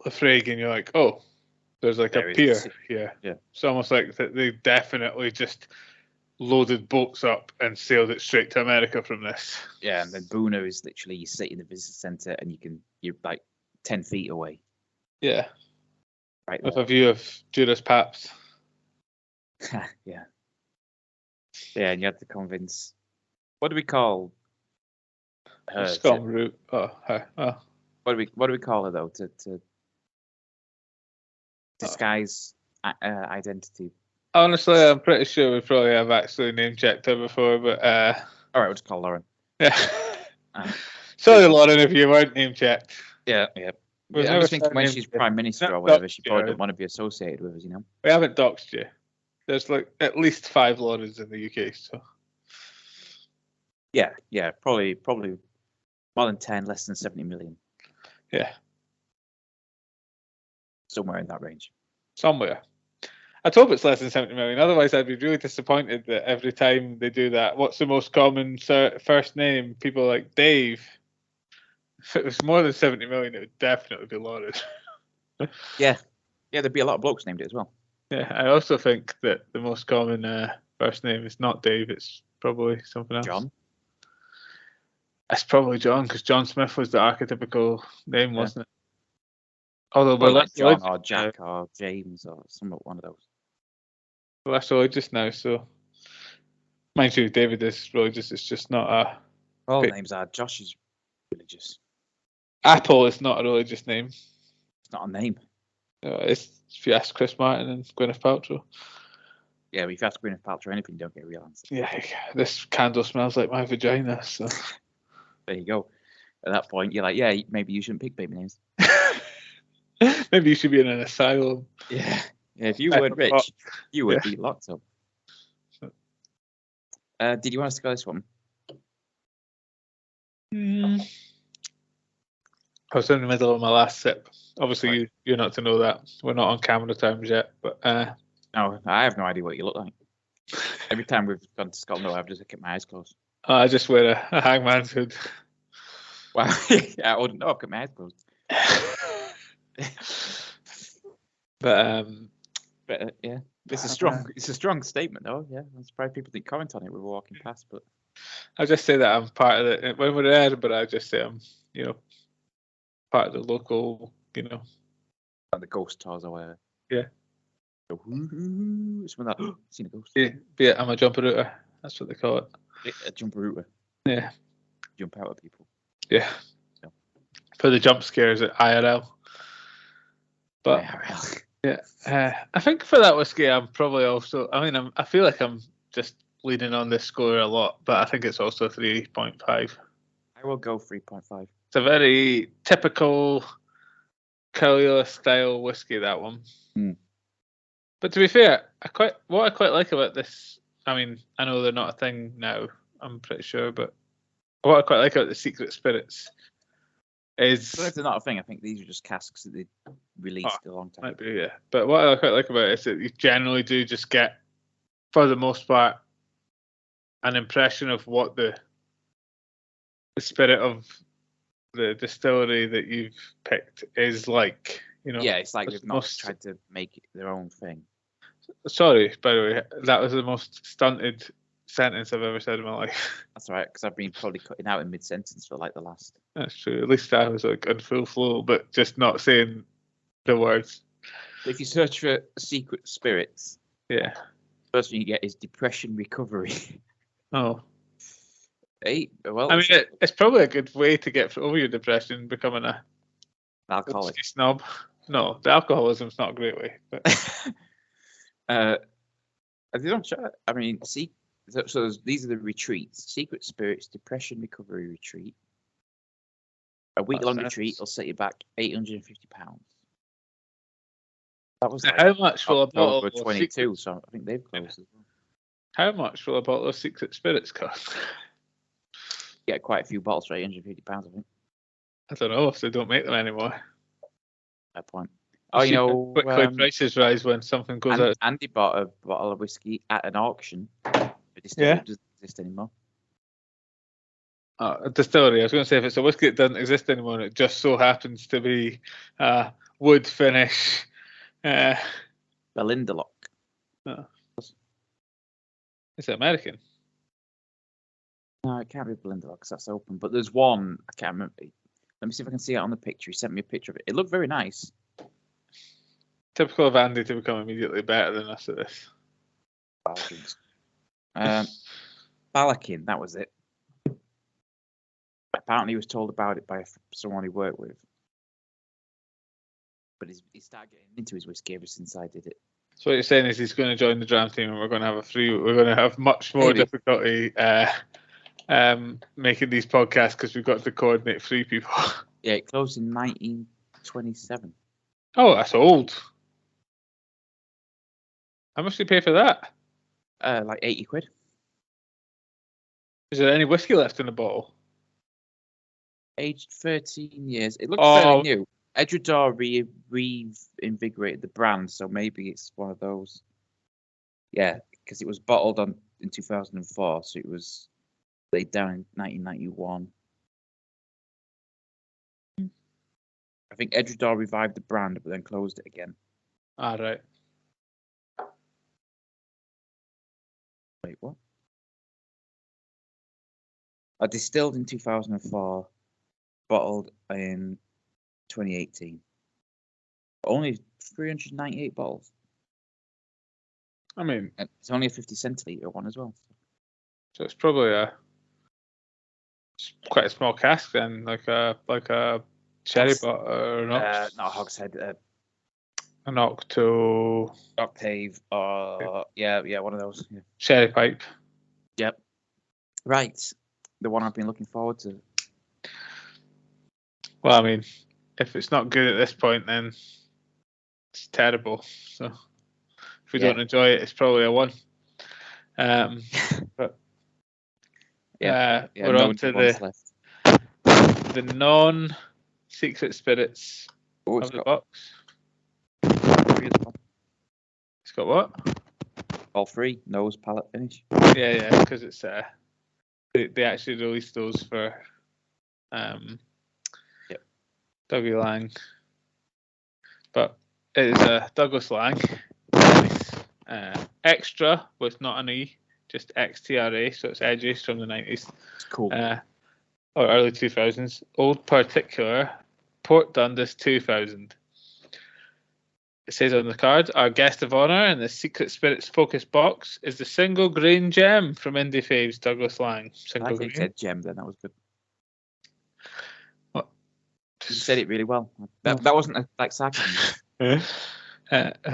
Speaker 2: Lafrague and you're like, oh, there's like
Speaker 1: There
Speaker 2: a
Speaker 1: is
Speaker 2: pier
Speaker 1: the
Speaker 2: here.
Speaker 1: Yeah.
Speaker 2: It's almost like they definitely just loaded boats up and sailed it straight to America from this.
Speaker 1: Yeah, and then Boona is literally you sit in the visitor centre and you're like 10 feet away.
Speaker 2: Yeah.
Speaker 1: Right
Speaker 2: With
Speaker 1: there.
Speaker 2: a view of Judas Paps.
Speaker 1: Yeah. Yeah, and you had to convince. What do we call her?
Speaker 2: Scum route. Oh, her. Oh.
Speaker 1: What do we call her though? To disguise identity.
Speaker 2: Honestly, I'm pretty sure we probably have actually name checked her before, but
Speaker 1: All right, we'll just call Lauren.
Speaker 2: yeah.
Speaker 1: Um,
Speaker 2: Sorry, Lauren, if you weren't name checked.
Speaker 1: Yeah.
Speaker 2: We've
Speaker 1: I'm
Speaker 2: never
Speaker 1: just thinking
Speaker 2: said
Speaker 1: when
Speaker 2: name
Speaker 1: she's
Speaker 2: checked.
Speaker 1: prime minister
Speaker 2: No,
Speaker 1: or whatever, she
Speaker 2: yeah.
Speaker 1: probably don't want to be associated with us, you know.
Speaker 2: We haven't doxed you. There's like at least 5 Laurens in the UK, so.
Speaker 1: Yeah, probably more than 10, less than 70 million,
Speaker 2: Yeah,
Speaker 1: somewhere in that range.
Speaker 2: somewhere. I'd hope it's less than 70 million. Otherwise, I'd be really disappointed that every time they do that, what's the most common first name? People are like Dave. If it was more than 70 million, it would definitely be Lauren.
Speaker 1: Yeah, there'd be a lot of blokes named it as well.
Speaker 2: Yeah, I also think that the most common first name is not Dave. It's probably something else.
Speaker 1: John.
Speaker 2: It's probably John, because John Smith was the archetypical name,
Speaker 1: Yeah.
Speaker 2: wasn't it? Although
Speaker 1: Well,
Speaker 2: we're
Speaker 1: like
Speaker 2: less
Speaker 1: John
Speaker 2: religious
Speaker 1: or Jack or James or one of those.
Speaker 2: We're less religious now, so mind you, David is religious. It's just not a.
Speaker 1: All names are. Josh is religious.
Speaker 2: Apple is not a religious name.
Speaker 1: It's not a name.
Speaker 2: It's if you ask Chris Martin and Gwyneth Paltrow.
Speaker 1: Yeah, but if you ask Gwyneth Paltrow anything, you don't get a real answer.
Speaker 2: Yeah, this candle smells like my vagina. So
Speaker 1: there you go. At that point, you're like, yeah, maybe you shouldn't pick baby names.
Speaker 2: Maybe you should be in an asylum.
Speaker 1: Yeah. If you weren't rich, you would be locked up. Did you want us to go this one?
Speaker 2: I was in the middle of my last sip. Obviously,
Speaker 1: Right.
Speaker 2: you're not to know that. We're not on camera terms yet, but
Speaker 1: No, I have no idea what you look like. Every time we've gone to Scotland, I've just kept my eyes closed.
Speaker 2: I just wear a hangman's hood.
Speaker 1: Wow, I wouldn't know. I've got my eyes closed.
Speaker 2: But
Speaker 1: yeah, it's a strong statement, though. Yeah, I'm surprised people didn't comment on it. We were walking past, but
Speaker 2: I just say that I'm part of it. When we're in Edinburgh, I just say I'm, part of the local,
Speaker 1: and the ghost tours or whatever.
Speaker 2: Yeah.
Speaker 1: So, some of that. Seen a ghost.
Speaker 2: Yeah, be it, I'm a jumper router. That's what they call it.
Speaker 1: A jumper router.
Speaker 2: Yeah.
Speaker 1: Jump out at people.
Speaker 2: Yeah.
Speaker 1: So.
Speaker 2: For the jump scares at IRL. But
Speaker 1: IRL.
Speaker 2: yeah, I think for that whiskey, I'm probably also. I feel like I'm just leaning on this score a lot, but I think it's also 3.5.
Speaker 1: I will go 3.5.
Speaker 2: It's a very typical Caligula style whiskey, that one.
Speaker 1: Mm.
Speaker 2: But to be fair, what I quite like about this. I mean, I know they're not a thing now. I'm pretty sure, but what I quite like about the Secret Spirits is.
Speaker 1: But if they're not a thing, I think these are just casks that they released a long time.
Speaker 2: Might be, yeah. But what I quite like about it is that you generally do just get, for the most part, an impression of what the spirit of the distillery that you've picked is like.
Speaker 1: Yeah, it's like they've not tried to make their own thing.
Speaker 2: Sorry, by the way, that was the most stunted sentence I've ever said in my life.
Speaker 1: That's all right, because I've been probably cutting out in mid-sentence for like the last.
Speaker 2: That's true. At least I was like in full flow, but just not saying the words.
Speaker 1: If you search for Secret Spirits,
Speaker 2: yeah,
Speaker 1: first thing you get is depression recovery.
Speaker 2: Oh.
Speaker 1: Hey, well,
Speaker 2: I mean, it's probably a good way to get over your depression, becoming a
Speaker 1: alcoholic
Speaker 2: snob. No, the alcoholism's not a great way. But
Speaker 1: they don't show. I mean, see, so these are the retreats: Secret Spirits Depression Recovery Retreat. A week-long retreat will set you back £850. That was like
Speaker 2: How much will a bottle
Speaker 1: October
Speaker 2: of
Speaker 1: 22,
Speaker 2: secret,
Speaker 1: so I think they've closed as well.
Speaker 2: How much will a bottle of Secret Spirits cost?
Speaker 1: Get quite a few bottles for £850, I think.
Speaker 2: I don't know if they don't make them anymore.
Speaker 1: Fair point. Oh, you know,
Speaker 2: quickly prices rise when something goes out.
Speaker 1: Andy bought a bottle of whiskey at an auction. The distillery doesn't exist anymore.
Speaker 2: A distillery. I was going to say if it's a whiskey that doesn't exist anymore, it just so happens to be wood finish.
Speaker 1: Belinda Lock.
Speaker 2: No. Is it American?
Speaker 1: No, it can't be Belinda Lock because that's open. But there's one, I can't remember. Let me see if I can see it on the picture. He sent me a picture of it. It looked very nice.
Speaker 2: Typical of Andy to become immediately better than us at this.
Speaker 1: Balakin, that was it. Apparently he was told about it by someone he worked with. But he started getting into his whiskey ever since I did it.
Speaker 2: So what you're saying is he's going to join the Dram Team and we're going to have much more difficulty making these podcasts because we've got to coordinate 3 people.
Speaker 1: Yeah, it closed in 1927.
Speaker 2: Oh, that's old. How much do you pay for that?
Speaker 1: Like 80 quid.
Speaker 2: Is there any whiskey left in the bottle?
Speaker 1: Aged 13 years. It looks fairly new. Edredor reinvigorated the brand, so maybe it's one of those. Yeah, because it was bottled in 2004, so it was laid down in 1991. I think Edredor revived the brand, but then closed it again.
Speaker 2: Ah, right.
Speaker 1: Wait, what? Distilled in 2004, bottled in 2018. Only 398 bottles.
Speaker 2: I mean,
Speaker 1: and it's only a 50 centilitre one as well.
Speaker 2: So it's probably quite a small cask then, like a sherry bottle or an
Speaker 1: not a hogshead.
Speaker 2: An octave,
Speaker 1: yeah, one of those. Yeah.
Speaker 2: Sherry pipe.
Speaker 1: Yep. Right, the one I've been looking forward to.
Speaker 2: Well, I mean, if it's not good at this point, then it's terrible. So if we don't enjoy it, it's probably a 1. But we're on to the non-secret spirits of the box. It's got what?
Speaker 1: All 3 nose palate finish.
Speaker 2: Yeah, because it's they actually released those for Dougie Lang, but it is a Douglas Lang extra with not an E, just XTRA, so it's edges from the 90s.
Speaker 1: It's cool.
Speaker 2: Or early 2000s. Old Particular, Port Dundas 2000. It says on the card, our guest of honour in the Secret Spirits Focus box is the single grain gem from Indie Faves Douglas Lang.
Speaker 1: I think it said gem then, that was good. What? You said it really well. That wasn't like sarcasm.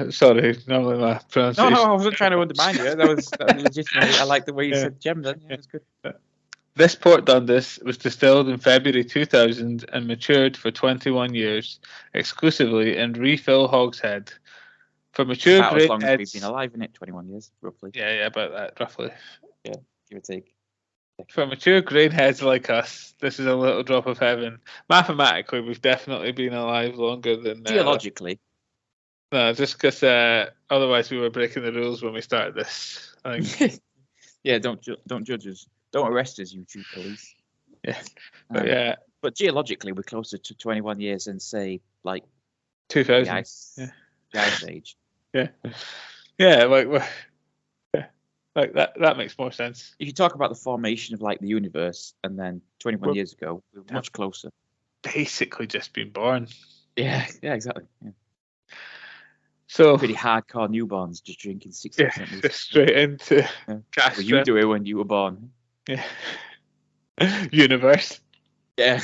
Speaker 2: Sorry, normally my pronunciation.
Speaker 1: No, I wasn't trying to undermine you. That was legitimate. I like the way you said gem then. Yeah, it was good.
Speaker 2: This Port Dundas was distilled in February 2000 and matured for 21 years, exclusively in refill hogshead. For mature
Speaker 1: about
Speaker 2: grain
Speaker 1: as long
Speaker 2: heads,
Speaker 1: as we've been alive, in it 21 years, roughly.
Speaker 2: Yeah, about that, roughly.
Speaker 1: Yeah, give or take.
Speaker 2: For mature grain heads like us, this is a little drop of heaven. Mathematically, we've definitely been alive longer than...
Speaker 1: Geologically.
Speaker 2: No, just because otherwise we were breaking the rules when we started this. I think.
Speaker 1: Yeah, don't judge us. Don't arrest us, YouTube police.
Speaker 2: Yeah, but
Speaker 1: But geologically, we're closer to 21 years than say like
Speaker 2: 2000.
Speaker 1: The ice age.
Speaker 2: Yeah, like that makes more sense.
Speaker 1: If you talk about the formation of like the universe, and then 21 years ago, we were much closer.
Speaker 2: Basically, just been born.
Speaker 1: Yeah, exactly. Yeah.
Speaker 2: So
Speaker 1: pretty hardcore newborns just drinking 60%.
Speaker 2: Just straight into cash.
Speaker 1: Well, you do it when you were born.
Speaker 2: Yeah. Universe.
Speaker 1: Yeah.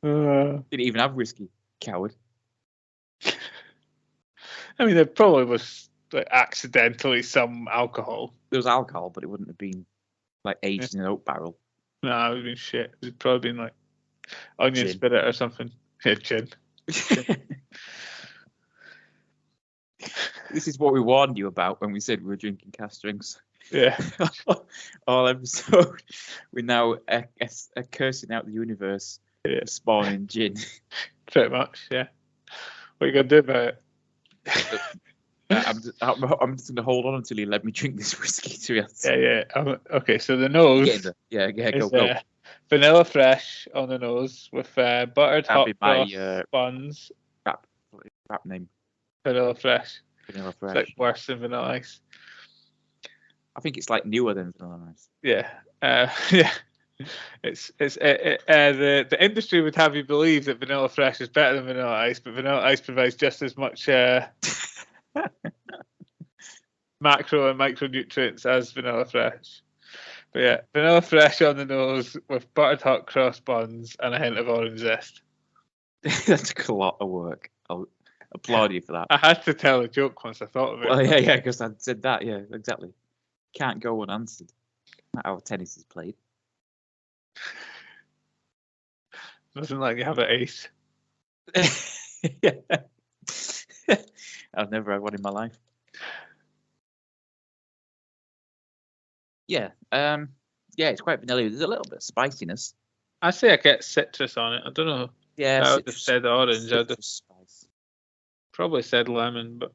Speaker 1: Didn't even have whiskey, coward.
Speaker 2: I mean, there probably was like, accidentally some alcohol.
Speaker 1: There was alcohol, but it wouldn't have been like aged in an oak barrel.
Speaker 2: No, it would have been shit. It would probably been like onion spirit or something. Yeah, gin.
Speaker 1: This is what we warned you about when we said we were drinking cast drinks.
Speaker 2: Yeah.
Speaker 1: All episode, we're now cursing out the universe for spawning gin.
Speaker 2: Pretty much, yeah. What are you going to do about it?
Speaker 1: I'm just going to hold on until you let me drink this whiskey, to be honest.
Speaker 2: Yeah. Okay, so the nose.
Speaker 1: Yeah, go.
Speaker 2: Vanilla fresh on the nose with buttered hot cross buns.
Speaker 1: Rap name.
Speaker 2: Vanilla fresh.
Speaker 1: Vanilla fresh.
Speaker 2: It's like worse than vanilla ice.
Speaker 1: I think it's like newer than vanilla ice.
Speaker 2: Yeah. Yeah. The industry would have you believe that vanilla fresh is better than vanilla ice, but vanilla ice provides just as much macro and micronutrients as vanilla fresh. But yeah, vanilla fresh on the nose with buttered hot cross buns and a hint of orange zest.
Speaker 1: That took a lot of work. I'll applaud you for that.
Speaker 2: I had to tell a joke once I thought of it.
Speaker 1: Well, yeah, because I said that. Yeah, exactly. Can't go unanswered. Not how tennis is played.
Speaker 2: Doesn't like you have an ace.
Speaker 1: Yeah. I've never had one in my life. Yeah. Yeah, it's quite vanilla. There's a little bit of spiciness.
Speaker 2: I say I get citrus on it. I don't know.
Speaker 1: Yeah,
Speaker 2: I would have said orange. I would have
Speaker 1: spice.
Speaker 2: probably said lemon, but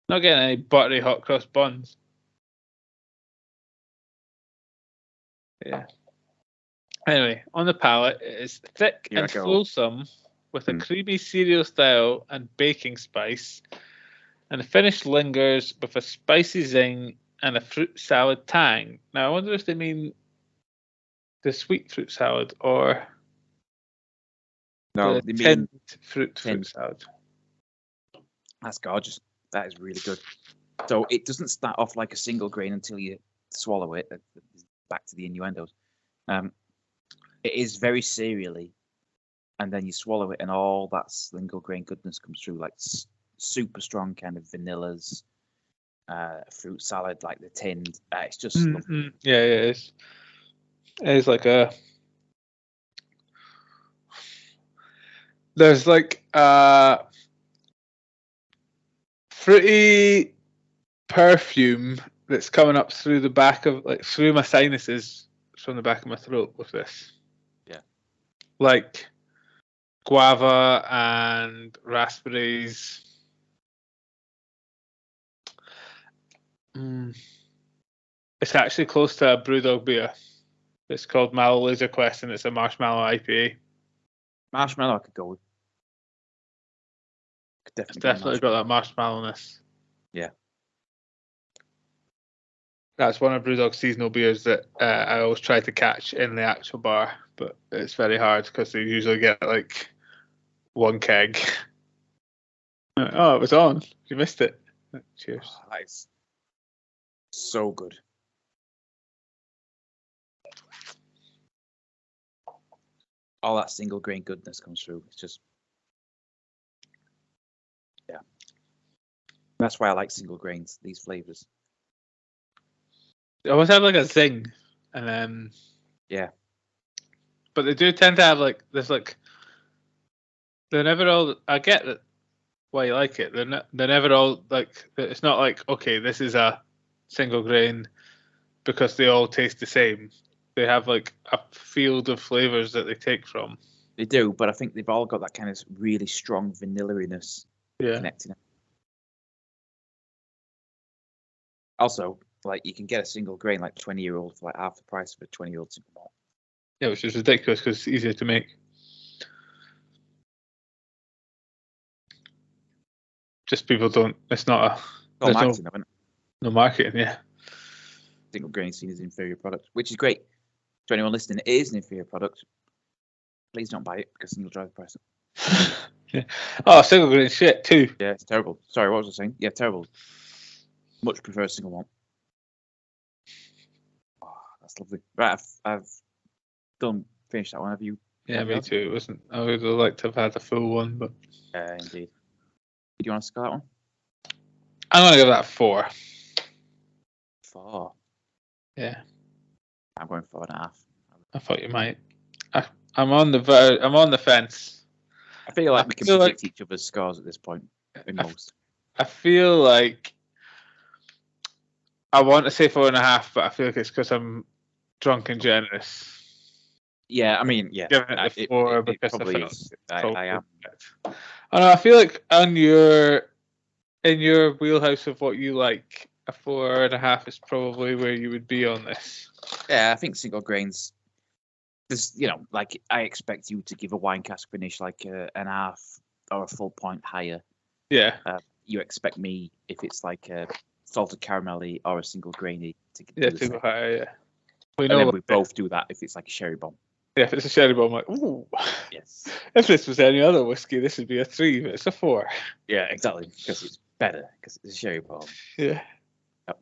Speaker 2: not getting any buttery hot cross buns. Yeah. Anyway, on the palate, it is thick and fulsome with a creamy cereal style and baking spice, and the finish lingers with a spicy zing and a fruit salad tang. Now, I wonder if they mean the sweet fruit salad or
Speaker 1: no,
Speaker 2: the tinned fruit salad.
Speaker 1: That's gorgeous. That is really good. So it doesn't start off like a single grain until you swallow it. Back to the innuendos. It is very cereally, and then you swallow it, and all that single grain goodness comes through, like super strong kind of vanillas, fruit salad, like the tinned. It's just lovely.
Speaker 2: Yeah, it is. It's like there's like fruity perfume that's coming up through the back of, like, through my sinuses from the back of my throat with this.
Speaker 1: Yeah.
Speaker 2: Like guava and raspberries. It's actually close to a Brewdog beer. It's called Mallow Laser Quest, and it's a marshmallow IPA.
Speaker 1: Marshmallow I could go with.
Speaker 2: It's definitely got that marshmallowness.
Speaker 1: Yeah.
Speaker 2: That's one of Brewdog's seasonal beers that I always try to catch in the actual bar, but it's very hard because they usually get like one keg. Oh, it was on. You missed it. Cheers.
Speaker 1: Oh, that is so good. All that single grain goodness comes through. It's just, yeah. That's why I like single grains, these flavors.
Speaker 2: They always have like a zing, and then
Speaker 1: yeah.
Speaker 2: But they do tend to have like this, like, they're never all. I get that why you like it. They're never all like. It's not like, okay, this is a single grain because they all taste the same. They have like a field of flavors that they take from.
Speaker 1: They do, but I think they've all got that kind of really strong vanilla-iness connecting it. Also, like, you can get a single grain, like 20-year-old, for like half the price of a 20-year-old single malt.
Speaker 2: Yeah, which is ridiculous because it's easier to make. Just people don't. It's not a.
Speaker 1: Marketing,
Speaker 2: no marketing, yeah.
Speaker 1: Single grain seen as an inferior product, which is great. To anyone listening, it is an inferior product. Please don't buy it because it'll drive the price up.
Speaker 2: Yeah. Oh, single grain shit too.
Speaker 1: Yeah, it's terrible. Sorry, what was I saying? Yeah, terrible. Much prefer single malt. Oh, that's lovely. Right, I've finished that one. Have you?
Speaker 2: Yeah, me too. It wasn't. I would have liked to have had a full one, but.
Speaker 1: Indeed. Do you want to score that one?
Speaker 2: I'm gonna give that 4.
Speaker 1: 4.
Speaker 2: Yeah.
Speaker 1: I'm going 4.5.
Speaker 2: I thought you might. I'm on the fence.
Speaker 1: I feel like we can predict each other's scores at this point. In most.
Speaker 2: I feel like I want to say 4.5, but I feel like it's because I'm drunk and generous.
Speaker 1: Yeah, I mean, yeah.
Speaker 2: Giving it the 4 because
Speaker 1: probably is. I am.
Speaker 2: I know. I feel like in your wheelhouse of what you like, a 4.5 is probably where you would be on this.
Speaker 1: Yeah, I think single grains. There's, like I expect you to give a wine cask finish like an half or a full point higher.
Speaker 2: Yeah.
Speaker 1: You expect me if it's like a salted caramelly or a single grainy to
Speaker 2: go higher. Yeah.
Speaker 1: We know. And then we both do that if it's like a sherry bomb.
Speaker 2: Yeah, if it's a sherry bomb, I'm like, ooh.
Speaker 1: Yes.
Speaker 2: If this was any other whiskey, this would be a 3, but it's a 4.
Speaker 1: Yeah, exactly, because it's better because it's a sherry bomb.
Speaker 2: Yeah. Yep.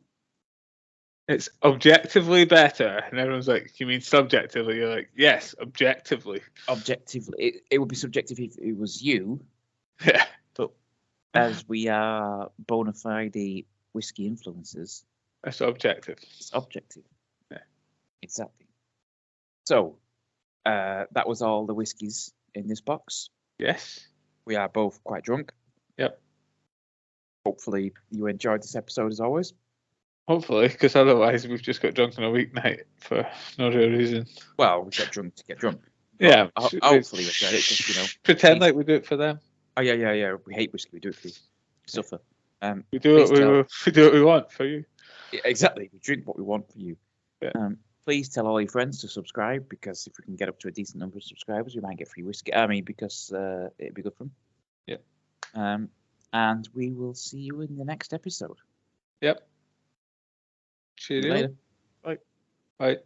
Speaker 2: It's objectively better, and everyone's like, "You mean subjectively?" You're like, "Yes, objectively."
Speaker 1: Objectively, it would be subjective if it was you.
Speaker 2: Yeah.
Speaker 1: But as we are bona fide whiskey influencers,
Speaker 2: it's objective.
Speaker 1: It's objective. Yeah. Exactly. So. That was all the whiskies in this box.
Speaker 2: Yes.
Speaker 1: We are both quite drunk.
Speaker 2: Yep.
Speaker 1: Hopefully you enjoyed this episode as always.
Speaker 2: Hopefully, because otherwise we've just got drunk on a weeknight for no real reason.
Speaker 1: Well, we got drunk to get drunk.
Speaker 2: Yeah.
Speaker 1: Hopefully we enjoyed it because,
Speaker 2: pretend like we do it for them.
Speaker 1: Oh, yeah. We hate whiskey. We do it for you. Suffer.
Speaker 2: We do what we want for you.
Speaker 1: Yeah, exactly. We drink what we want for you.
Speaker 2: Yeah.
Speaker 1: Please tell all your friends to subscribe because if we can get up to a decent number of subscribers, we might get free whiskey. I mean, because it'd be good for them.
Speaker 2: Yeah.
Speaker 1: And we will see you in the next episode.
Speaker 2: Yep. See you later. Bye. Bye.